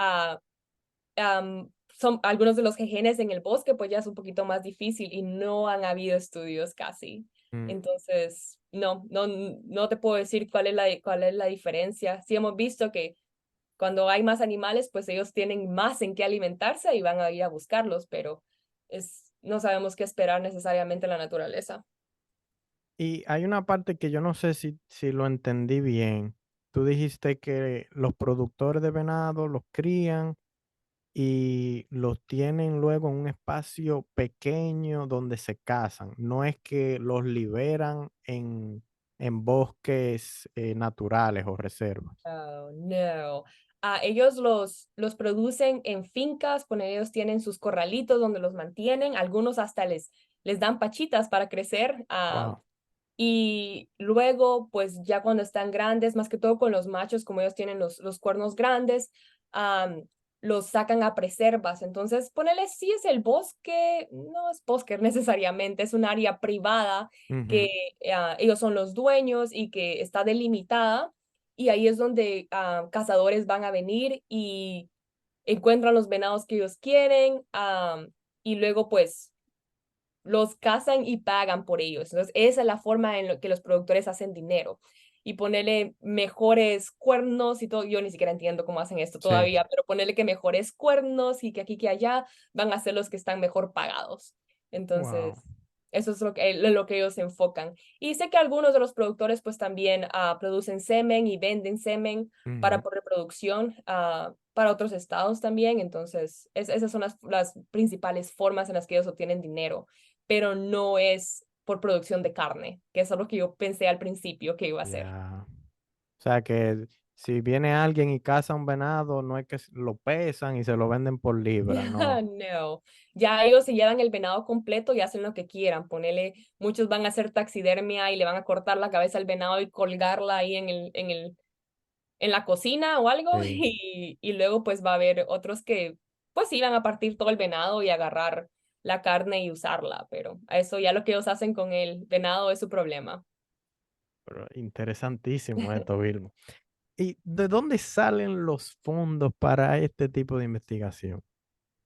son algunos de los jejenes en el bosque, pues ya es un poquito más difícil y no han habido estudios casi. Mm. Entonces, no te puedo decir cuál es la diferencia. Sí hemos visto que cuando hay más animales, pues ellos tienen más en qué alimentarse y van a ir a buscarlos, pero no sabemos qué esperar necesariamente en la naturaleza. Y hay una parte que yo no sé si lo entendí bien. Tú dijiste que los productores de venado los crían y los tienen luego en un espacio pequeño donde se cazan. No es que los liberan en bosques naturales o reservas. Oh, no. Ellos los producen en fincas, ellos tienen sus corralitos donde los mantienen, algunos hasta les dan pachitas para crecer. Wow. Y luego, pues ya cuando están grandes, más que todo con los machos, como ellos tienen los cuernos grandes, los sacan a preservas. Entonces, ponele, sí es el bosque, no es bosque necesariamente, es un área privada que Ujú. ellos son los dueños y que está delimitada. Y ahí es donde cazadores van a venir y encuentran los venados que ellos quieren. Y luego, pues los cazan y pagan por ellos. Entonces, esa es la forma en la que los productores hacen dinero. Y ponerle mejores cuernos y todo, yo ni siquiera entiendo cómo hacen esto Sí. todavía, pero ponerle que mejores cuernos y que aquí que allá van a ser los que están mejor pagados. Wow. Entonces, eso es lo que ellos se enfocan. Y sé que algunos de los productores pues también producen semen y venden semen Ujú. para por reproducción para otros estados también. Entonces, esas son las principales formas en las que ellos obtienen dinero, pero no es por producción de carne, que eso es lo que yo pensé al principio que iba a ser. Ya. O sea que si viene alguien y caza un venado, no es que lo pesan y se lo venden por libra, no. No, ya ellos se llevan el venado completo y hacen lo que quieran. Ponele, muchos van a hacer taxidermia y le van a cortar la cabeza al venado y colgarla ahí en la cocina o algo. Sí, Y luego pues va a haber otros que pues sí van a partir todo el venado y agarrar la carne y usarla, pero a eso ya lo que ellos hacen con el venado es su problema. pero interesantísimo esto, Vilma. ¿Y de dónde salen los fondos para este tipo de investigación?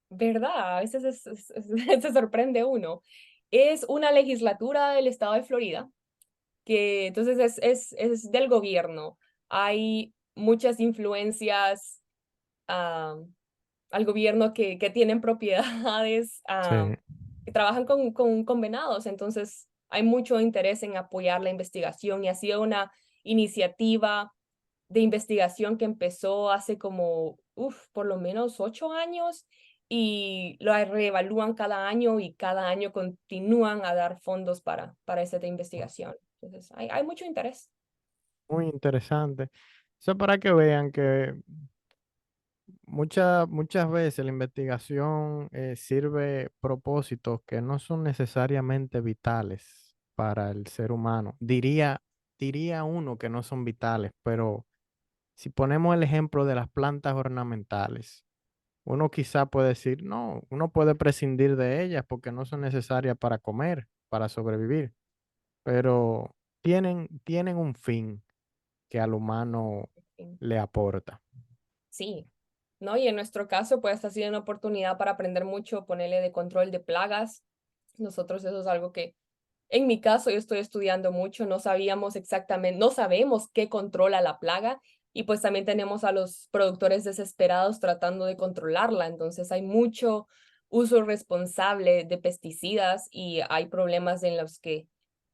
¿Verdad? A veces se sorprende uno. Es una legislatura del estado de Florida que entonces es del gobierno. Hay muchas influencias ah, al gobierno que tienen propiedades, Sí, que trabajan con venados. Entonces hay mucho interés en apoyar la investigación y ha sido una iniciativa de investigación que empezó hace como, por lo menos 8 años y lo reevalúan cada año y cada año continúan a dar fondos para esta investigación. Entonces, hay mucho interés. muy interesante. Eso para que vean que muchas veces la investigación sirve propósitos que no son necesariamente vitales para el ser humano. Diría uno que no son vitales, pero si ponemos el ejemplo de las plantas ornamentales, uno quizá puede decir, no, uno puede prescindir de ellas porque no son necesarias para comer, para sobrevivir, pero tienen un fin que al humano le aporta. Sí, ¿no? Y en nuestro caso, pues ha sido una oportunidad para aprender mucho, ponerle de control de plagas. Nosotros eso es algo que, en mi caso, yo estoy estudiando mucho, no sabíamos exactamente, no sabemos qué controla la plaga y pues también tenemos a los productores desesperados tratando de controlarla. Entonces hay mucho uso irresponsable de pesticidas y hay problemas en los que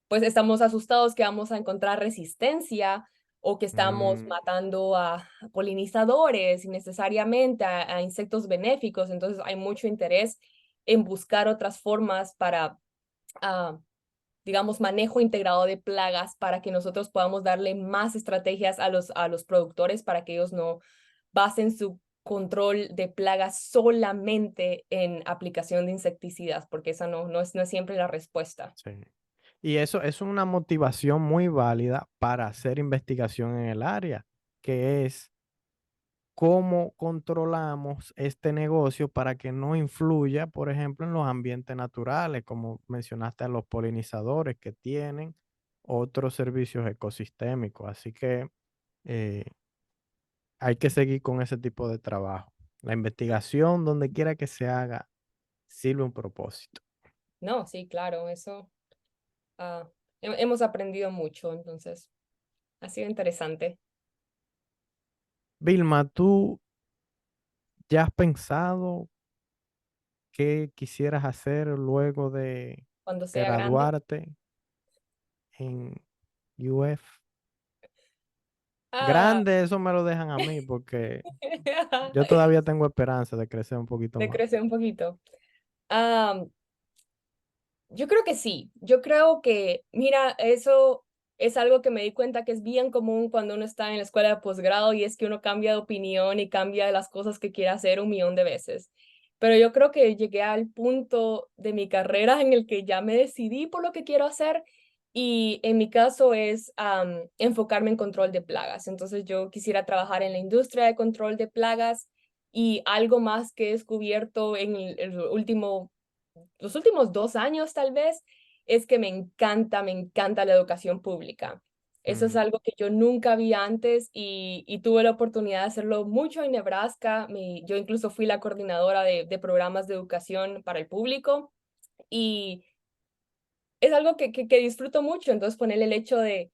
pues estamos asustados que vamos a encontrar resistencia o que estamos Mm, matando a polinizadores innecesariamente, a insectos benéficos. Entonces hay mucho interés en buscar otras formas para digamos, manejo integrado de plagas para que nosotros podamos darle más estrategias a los productores para que ellos no basen su control de plagas solamente en aplicación de insecticidas, porque esa no es siempre la respuesta. Sí. Y eso es una motivación muy válida para hacer investigación en el área, que es cómo controlamos este negocio para que no influya, por ejemplo, en los ambientes naturales, como mencionaste a los polinizadores que tienen otros servicios ecosistémicos. Así que eh, hay que seguir con ese tipo de trabajo. La investigación, donde quiera que se haga, sirve un propósito. No, sí, claro, eso ah, hemos aprendido mucho, entonces ha sido interesante Vilma, ¿tú ya has pensado qué quisieras hacer luego de cuando sea grande. graduarte en UF? Ah, Grande, eso me lo dejan a mí porque yo todavía tengo esperanza de crecer un poquito de más. crecer un poquito. Ah, yo creo que sí, yo creo que, mira, eso es algo que me di cuenta que es bien común cuando uno está en la escuela de posgrado y es que uno cambia de opinión y cambia de las cosas que quiere hacer un millón de veces. Pero yo creo que llegué al punto de mi carrera en el que ya me decidí por lo que quiero hacer y en mi caso es enfocarme en control de plagas. Entonces yo quisiera trabajar en la industria de control de plagas y algo más que he descubierto en el último los últimos 2 años tal vez, es que me encanta la educación pública. Eso es Ujú. algo que yo nunca vi antes y tuve la oportunidad de hacerlo mucho en Nebraska. Yo incluso fui la coordinadora de programas de educación para el público y es algo que disfruto mucho. Entonces, poner el hecho de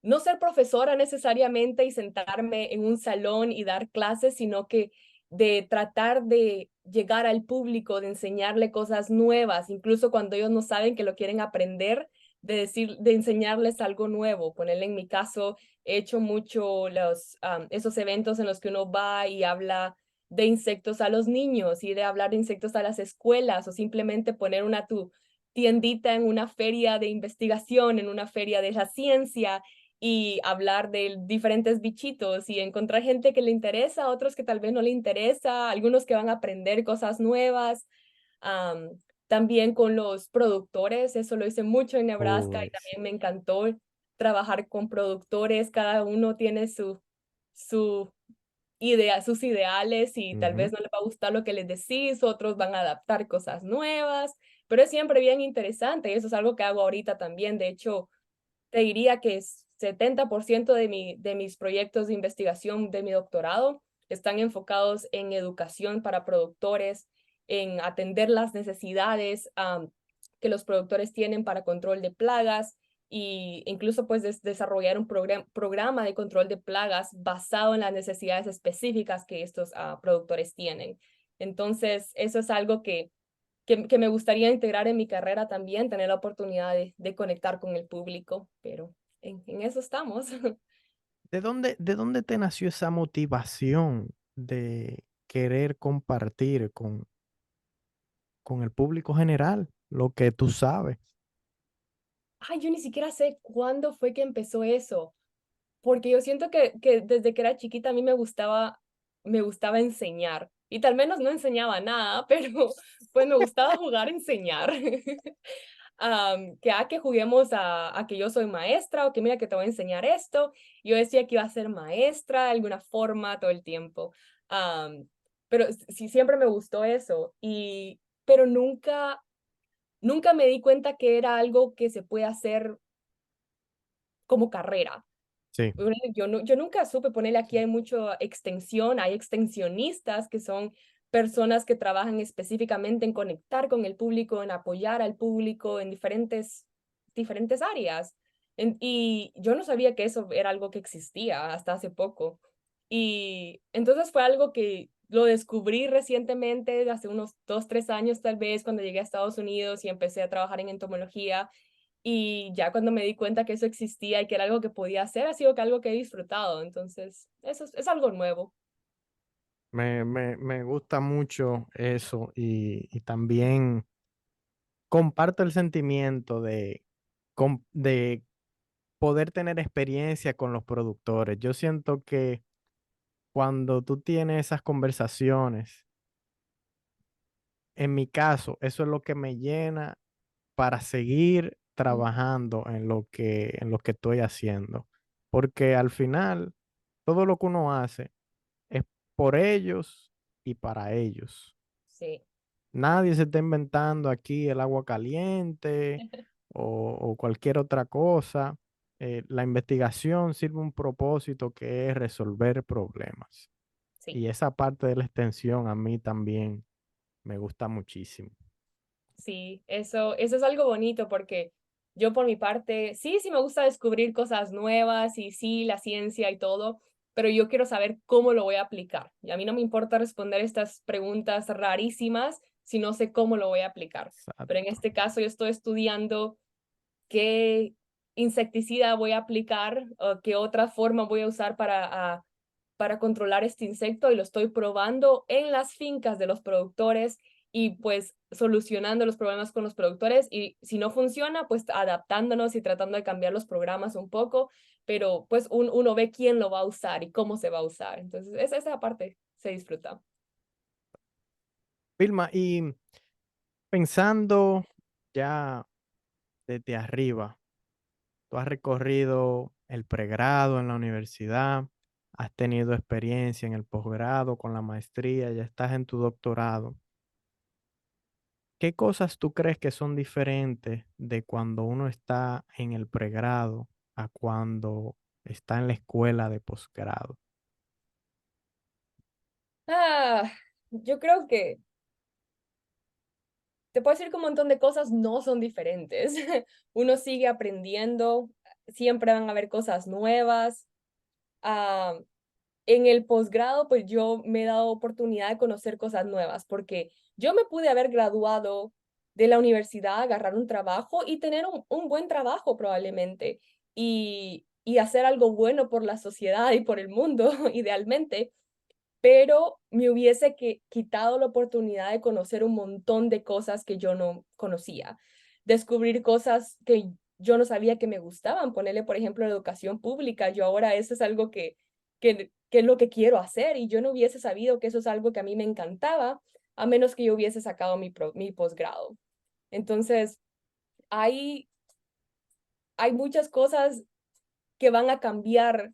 no ser profesora necesariamente y sentarme en un salón y dar clases, sino que de tratar de llegar al público, de enseñarle cosas nuevas, incluso cuando ellos no saben que lo quieren aprender, de decir, de enseñarles algo nuevo. Ponerle en mi caso, he hecho mucho esos eventos en los que uno va y habla de insectos a los niños y de hablar de insectos a las escuelas o simplemente poner una tu tiendita en una feria de investigación, en una feria de la ciencia y hablar de diferentes bichitos y encontrar gente que le interesa, otros que tal vez no le interesa, algunos que van a aprender cosas nuevas. Am, También con los productores, eso lo hice mucho en Nebraska y Uy, sí. también me encantó trabajar con productores, cada uno tiene su sus ideales y tal vez Ujú. no les va a gustar lo que les decís, otros van a adaptar cosas nuevas, pero es siempre bien interesante y eso es algo que hago ahorita también. De hecho, te diría que es 70% de mis proyectos de investigación de mi doctorado están enfocados en educación para productores, en atender las necesidades que los productores tienen para control de plagas y incluso pues desarrollar un programa de control de plagas basado en las necesidades específicas que estos productores tienen. Entonces, eso es algo que me gustaría integrar en mi carrera también, tener la oportunidad de conectar con el público, pero en eso estamos. ¿De dónde te nació esa motivación de querer compartir con el público general lo que tú sabes? Ay, yo ni siquiera sé cuándo fue que empezó eso, porque yo siento que desde que era chiquita a mí me gustaba enseñar. Y tal menos no enseñaba nada, pero pues me gustaba jugar a enseñar. Que juguemos a que yo soy maestra o que mira que te voy a enseñar esto. Yo decía que iba a ser maestra de alguna forma todo el tiempo. Am, pero sí, siempre me gustó eso. Pero nunca me di cuenta que era algo que se puede hacer como carrera. Sí. Bueno, yo nunca supe ponerle aquí, hay mucha extensión, hay extensionistas que son personas que trabajan específicamente en conectar con el público, en apoyar al público en diferentes áreas. Y yo no sabía que eso era algo que existía hasta hace poco. Y entonces fue algo que lo descubrí recientemente, hace unos 2, 3 años tal vez, cuando llegué a Estados Unidos y empecé a trabajar en entomología y ya cuando me di cuenta que eso existía y que era algo que podía hacer, ha sido que algo que he disfrutado. Entonces, eso es algo nuevo. Me gusta mucho eso y también comparto el sentimiento de de poder tener experiencia con los productores. Yo siento que cuando tú tienes esas conversaciones, en mi caso, eso es lo que me llena para seguir trabajando en lo que estoy haciendo. Porque al final, todo lo que uno hace es por ellos y para ellos. Sí, Nadie se está inventando aquí el agua caliente o cualquier otra cosa. La investigación sirve un propósito que es resolver problemas. sí. Y esa parte de la extensión a mí también me gusta muchísimo. Sí, eso es algo bonito porque yo por mi parte, sí, sí me gusta descubrir cosas nuevas y sí, la ciencia y todo, pero yo quiero saber cómo lo voy a aplicar. Y a mí no me importa responder estas preguntas rarísimas si no sé cómo lo voy a aplicar. Pero en Exacto. este caso yo estoy estudiando qué insecticida voy a aplicar o qué otra forma voy a usar para controlar este insecto y lo estoy probando en las fincas de los productores y pues solucionando los problemas con los productores y si no funciona, pues adaptándonos y tratando de cambiar los programas un poco, pero pues uno ve quién lo va a usar y cómo se va a usar. Entonces, esa parte se disfruta. Vilma, y pensando ya desde arriba, tú has recorrido el pregrado en la universidad, has tenido experiencia en el posgrado con la maestría, ya estás en tu doctorado. ¿Qué cosas tú crees que son diferentes de cuando uno está en el pregrado a cuando está en la escuela de posgrado? Ah, yo creo que te puedo decir que un montón de cosas no son diferentes. Uno sigue aprendiendo, siempre van a haber cosas nuevas. Ah, en el posgrado, pues yo me he dado oportunidad de conocer cosas nuevas, porque yo me pude haber graduado de la universidad, agarrar un trabajo y tener un buen trabajo probablemente, y hacer algo bueno por la sociedad y por el mundo, idealmente, pero me hubiese quitado la oportunidad de conocer un montón de cosas que yo no conocía, descubrir cosas que yo no sabía que me gustaban, ponerle, por ejemplo, la educación pública. Yo ahora eso es algo que es lo que quiero hacer y yo no hubiese sabido que eso es algo que a mí me encantaba a menos que yo hubiese sacado mi posgrado. Entonces, hay, hay muchas cosas que van a cambiar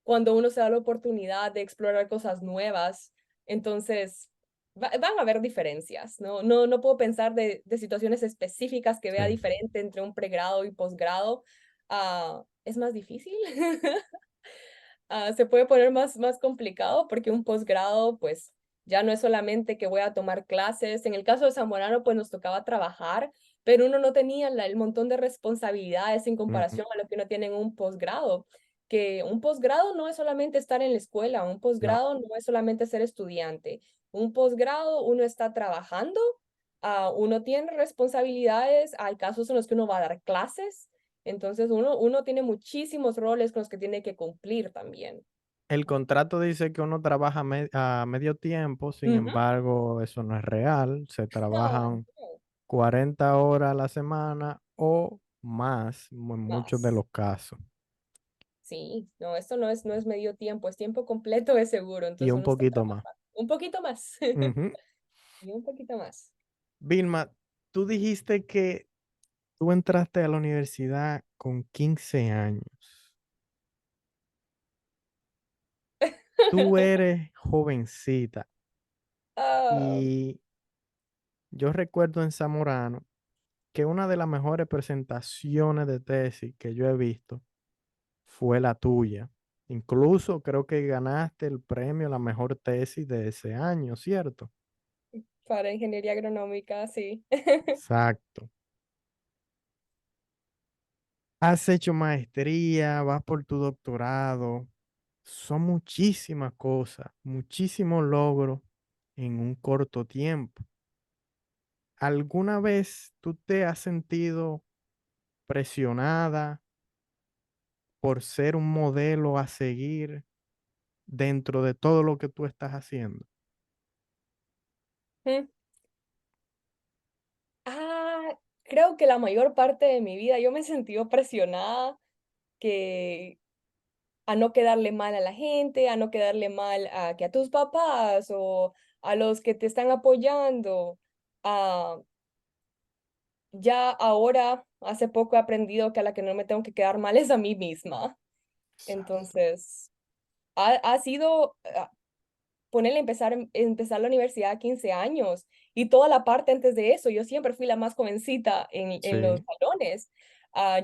cuando uno se da la oportunidad de explorar cosas nuevas, entonces van a haber diferencias, ¿no? No puedo pensar de situaciones específicas que vea Sí. diferente entre un pregrado y posgrado. Es más difícil. Se puede poner más complicado porque un posgrado, pues ya no es solamente que voy a tomar clases. En el caso de Zamorano, pues nos tocaba trabajar, pero uno no tenía el montón de responsabilidades en Ujú. comparación a lo que uno tiene en un posgrado. Que un posgrado no es solamente estar en la escuela, un No, posgrado no es solamente ser estudiante. Un posgrado uno está trabajando, uno tiene responsabilidades, hay casos en los que uno va a dar clases, entonces uno tiene muchísimos roles con los que tiene que cumplir también. el contrato dice que uno trabaja a medio tiempo, sin Ujú. embargo, eso no es real. Se No, trabajan no, 40 horas a la semana o más en muchos de más. los casos. Sí, no, esto no es medio tiempo, es tiempo completo de seguro, Y entonces un uno está poquito más. trabajando. Un poquito más. Ujú. Y un poquito más. Vilma, tú dijiste que tú entraste a la universidad con 15 años. Tú eres jovencita Ah, y yo recuerdo en Zamorano que una de las mejores presentaciones de tesis que yo he visto fue la tuya. Incluso creo que ganaste el premio a la mejor tesis de ese año, ¿cierto? para ingeniería agronómica, sí. Exacto. Has hecho maestría, vas por tu doctorado. Son muchísimas cosas, muchísimos logros en un corto tiempo. ¿Alguna vez tú te has sentido presionada por ser un modelo a seguir dentro de todo lo que tú estás haciendo? Mm. Ah, creo que la mayor parte de mi vida yo me he sentido presionada que a no quedarle mal a la gente, a no quedarle mal a que a tus papás o a los que te están apoyando. Ah, ya ahora, hace poco he aprendido que a la que no me tengo que quedar mal es a mí misma. Exacto. Entonces, ha sido ponerle empezar la universidad a 15 años y toda la parte antes de eso. Yo siempre fui la más jovencita en los Sí. salones.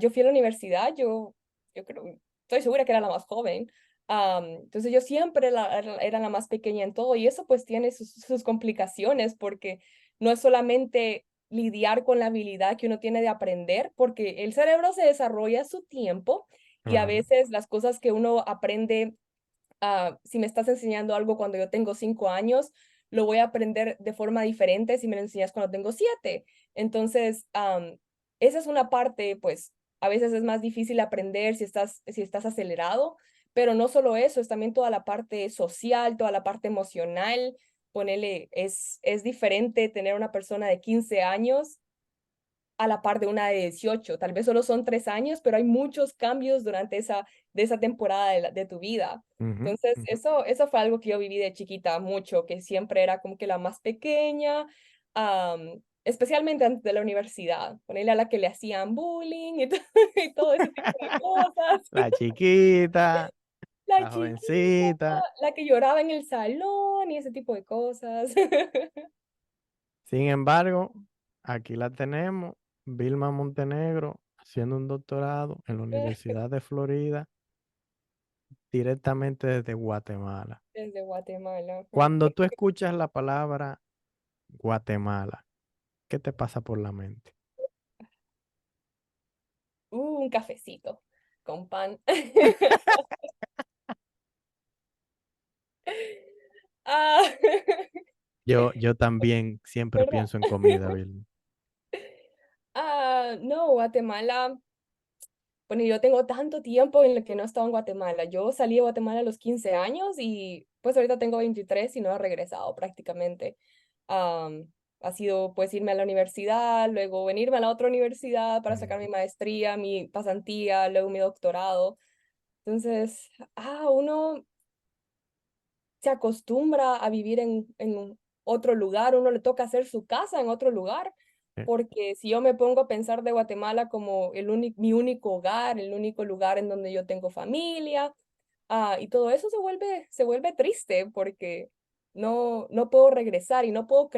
Yo fui a la universidad, yo creo, estoy segura que era la más joven. Entonces yo siempre era la más pequeña en todo y eso pues tiene sus complicaciones porque no es solamente lidiar con la habilidad que uno tiene de aprender, porque el cerebro se desarrolla a su tiempo y a Claro. veces las cosas que uno aprende si me estás enseñando algo cuando yo tengo 5 años, lo voy a aprender de forma diferente si me lo enseñas cuando tengo 7. Entonces, esa es una parte, pues, a veces es más difícil aprender si estás acelerado, pero no solo eso, es también toda la parte social, toda la parte emocional. Ponele, es diferente tener una persona de 15 años a la par de una de 18. Tal vez solo son 3 años, pero hay muchos cambios durante de esa temporada de tu vida. Ujú, Entonces, ujú. eso fue algo que yo viví de chiquita mucho, que siempre era como que la más pequeña, especialmente antes de la universidad, ponerle a la que le hacían bullying y todo ese tipo de cosas. La chiquita, La la chiquita, jovencita. la que lloraba en el salón y ese tipo de cosas. Sin embargo, aquí la tenemos, Vilma Montenegro, haciendo un doctorado en la Universidad de Florida, directamente desde Guatemala. Desde Guatemala. Ajá. Cuando tú escuchas la palabra Guatemala, ¿qué te pasa por la mente? Un cafecito con pan. Ah, Yo también siempre ¿verdad? pienso en comida, Vilma. No, Guatemala. Bueno, yo tengo tanto tiempo en el que no he estado en Guatemala. Yo salí de Guatemala a los 15 años y pues ahorita tengo 23 y no he regresado prácticamente. Ha sido pues irme a la universidad, luego venirme a la otra universidad para sacar mi Ujú, maestría, mi pasantía, luego mi doctorado. Entonces, uno se acostumbra a vivir en otro lugar, uno le toca hacer su casa en otro lugar, sí. porque si yo me pongo a pensar de Guatemala como mi único hogar, el único lugar en donde yo tengo familia, y todo eso se vuelve triste porque no puedo regresar y no puedo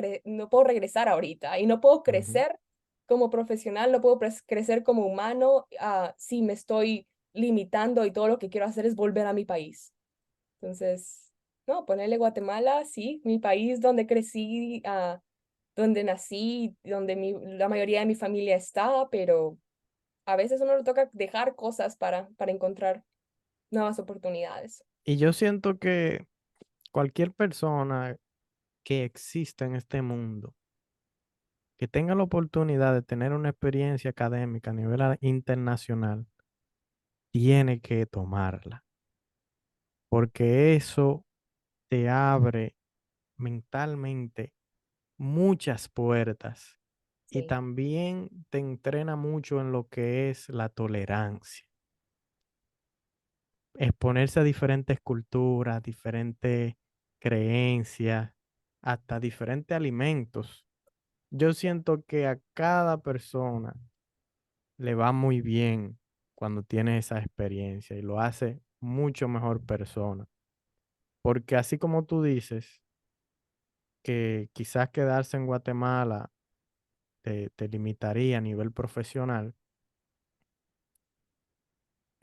regresar ahorita y no puedo Ujú. crecer como profesional, no puedo crecer como humano, si me estoy limitando y todo lo que quiero hacer es volver a mi país. Entonces, no, ponerle Guatemala, sí, mi país donde crecí, donde nací, donde la mayoría de mi familia está, pero a veces uno le toca dejar cosas para encontrar nuevas oportunidades. Y yo siento que cualquier persona que exista en este mundo, que tenga la oportunidad de tener una experiencia académica a nivel internacional, tiene que tomarla, porque eso te abre mentalmente muchas puertas y Sí, también te entrena mucho en lo que es la tolerancia, exponerse a diferentes culturas, diferentes creencias, hasta diferentes alimentos. Yo siento que a cada persona le va muy bien cuando tiene esa experiencia y lo hace mucho mejor persona. Porque así como tú dices que quizás quedarse en Guatemala te limitaría a nivel profesional,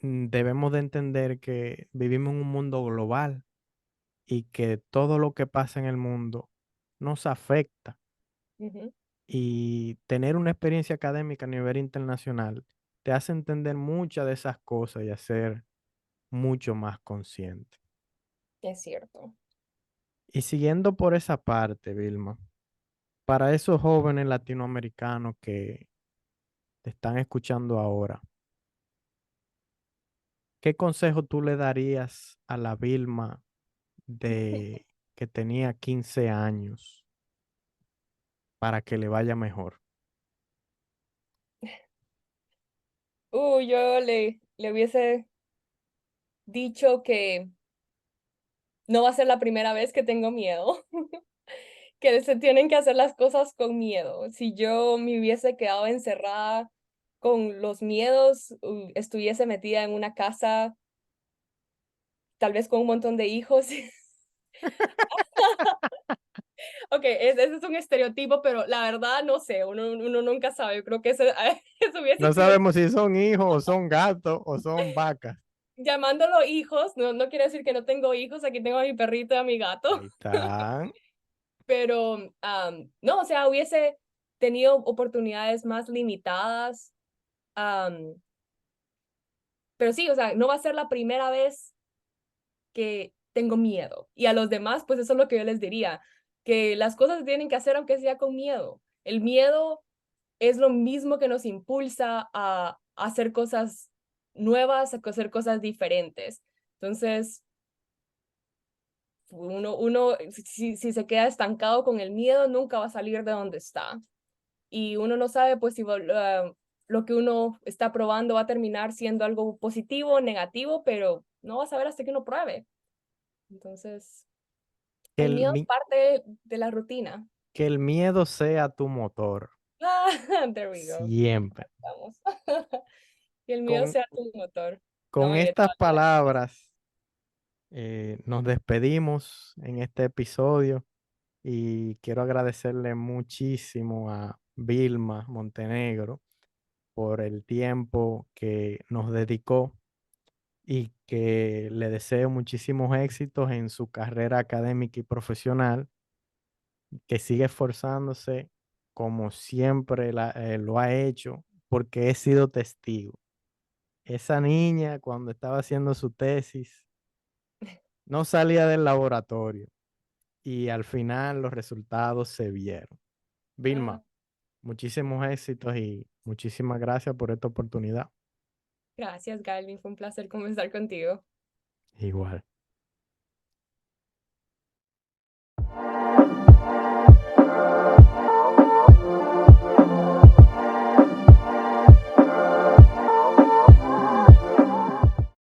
debemos de entender que vivimos en un mundo global y que todo lo que pasa en el mundo nos afecta. ujú, Y tener una experiencia académica a nivel internacional te hace entender muchas de esas cosas y hacer mucho más consciente. es cierto. Y siguiendo por esa parte, Vilma, para esos jóvenes latinoamericanos que te están escuchando ahora, ¿qué consejo tú le darías a la Vilma de que tenía 15 años para que le vaya mejor? Yo le hubiese dicho que no va a ser la primera vez que tengo miedo, que se tienen que hacer las cosas con miedo. Si yo me hubiese quedado encerrada con los miedos, estuviese metida en una casa, tal vez con un montón de hijos. Ok, ese es un estereotipo, pero la verdad no sé, uno nunca sabe. Yo creo que eso, eso hubiese No sido, sabemos si son hijos o son gatos o son vacas. llamándolo hijos, no quiere decir que no tengo hijos, aquí tengo a mi perrito y a mi gato, Ahí están. pero no, o sea, hubiese tenido oportunidades más limitadas, am, pero sí, o sea, no va a ser la primera vez que tengo miedo. Y a los demás, pues eso es lo que yo les diría, que las cosas se tienen que hacer aunque sea con miedo. El miedo es lo mismo que nos impulsa a hacer cosas nuevas, a hacer cosas diferentes. Entonces, uno si se queda estancado con el miedo, nunca va a salir de donde está. Y uno no sabe, pues, si lo que uno está probando va a terminar siendo algo positivo o negativo, pero no va a saber hasta que uno pruebe. Entonces, Que el el, miedo es mi- parte de la rutina. que el miedo sea tu motor. There we go. Siempre. Vamos. Que el miedo Con, sea tu motor, la con mayoría estas de las veces. palabras nos despedimos en este episodio y quiero agradecerle muchísimo a Vilma Montenegro por el tiempo que nos dedicó y que le deseo muchísimos éxitos en su carrera académica y profesional, que siga esforzándose como siempre lo ha hecho, porque he sido testigo. Esa niña, cuando estaba haciendo su tesis, no salía del laboratorio y al final los resultados se vieron. Ah, Vilma, muchísimos éxitos y muchísimas gracias por esta oportunidad. gracias, Galvin. Fue un placer conversar contigo. Igual.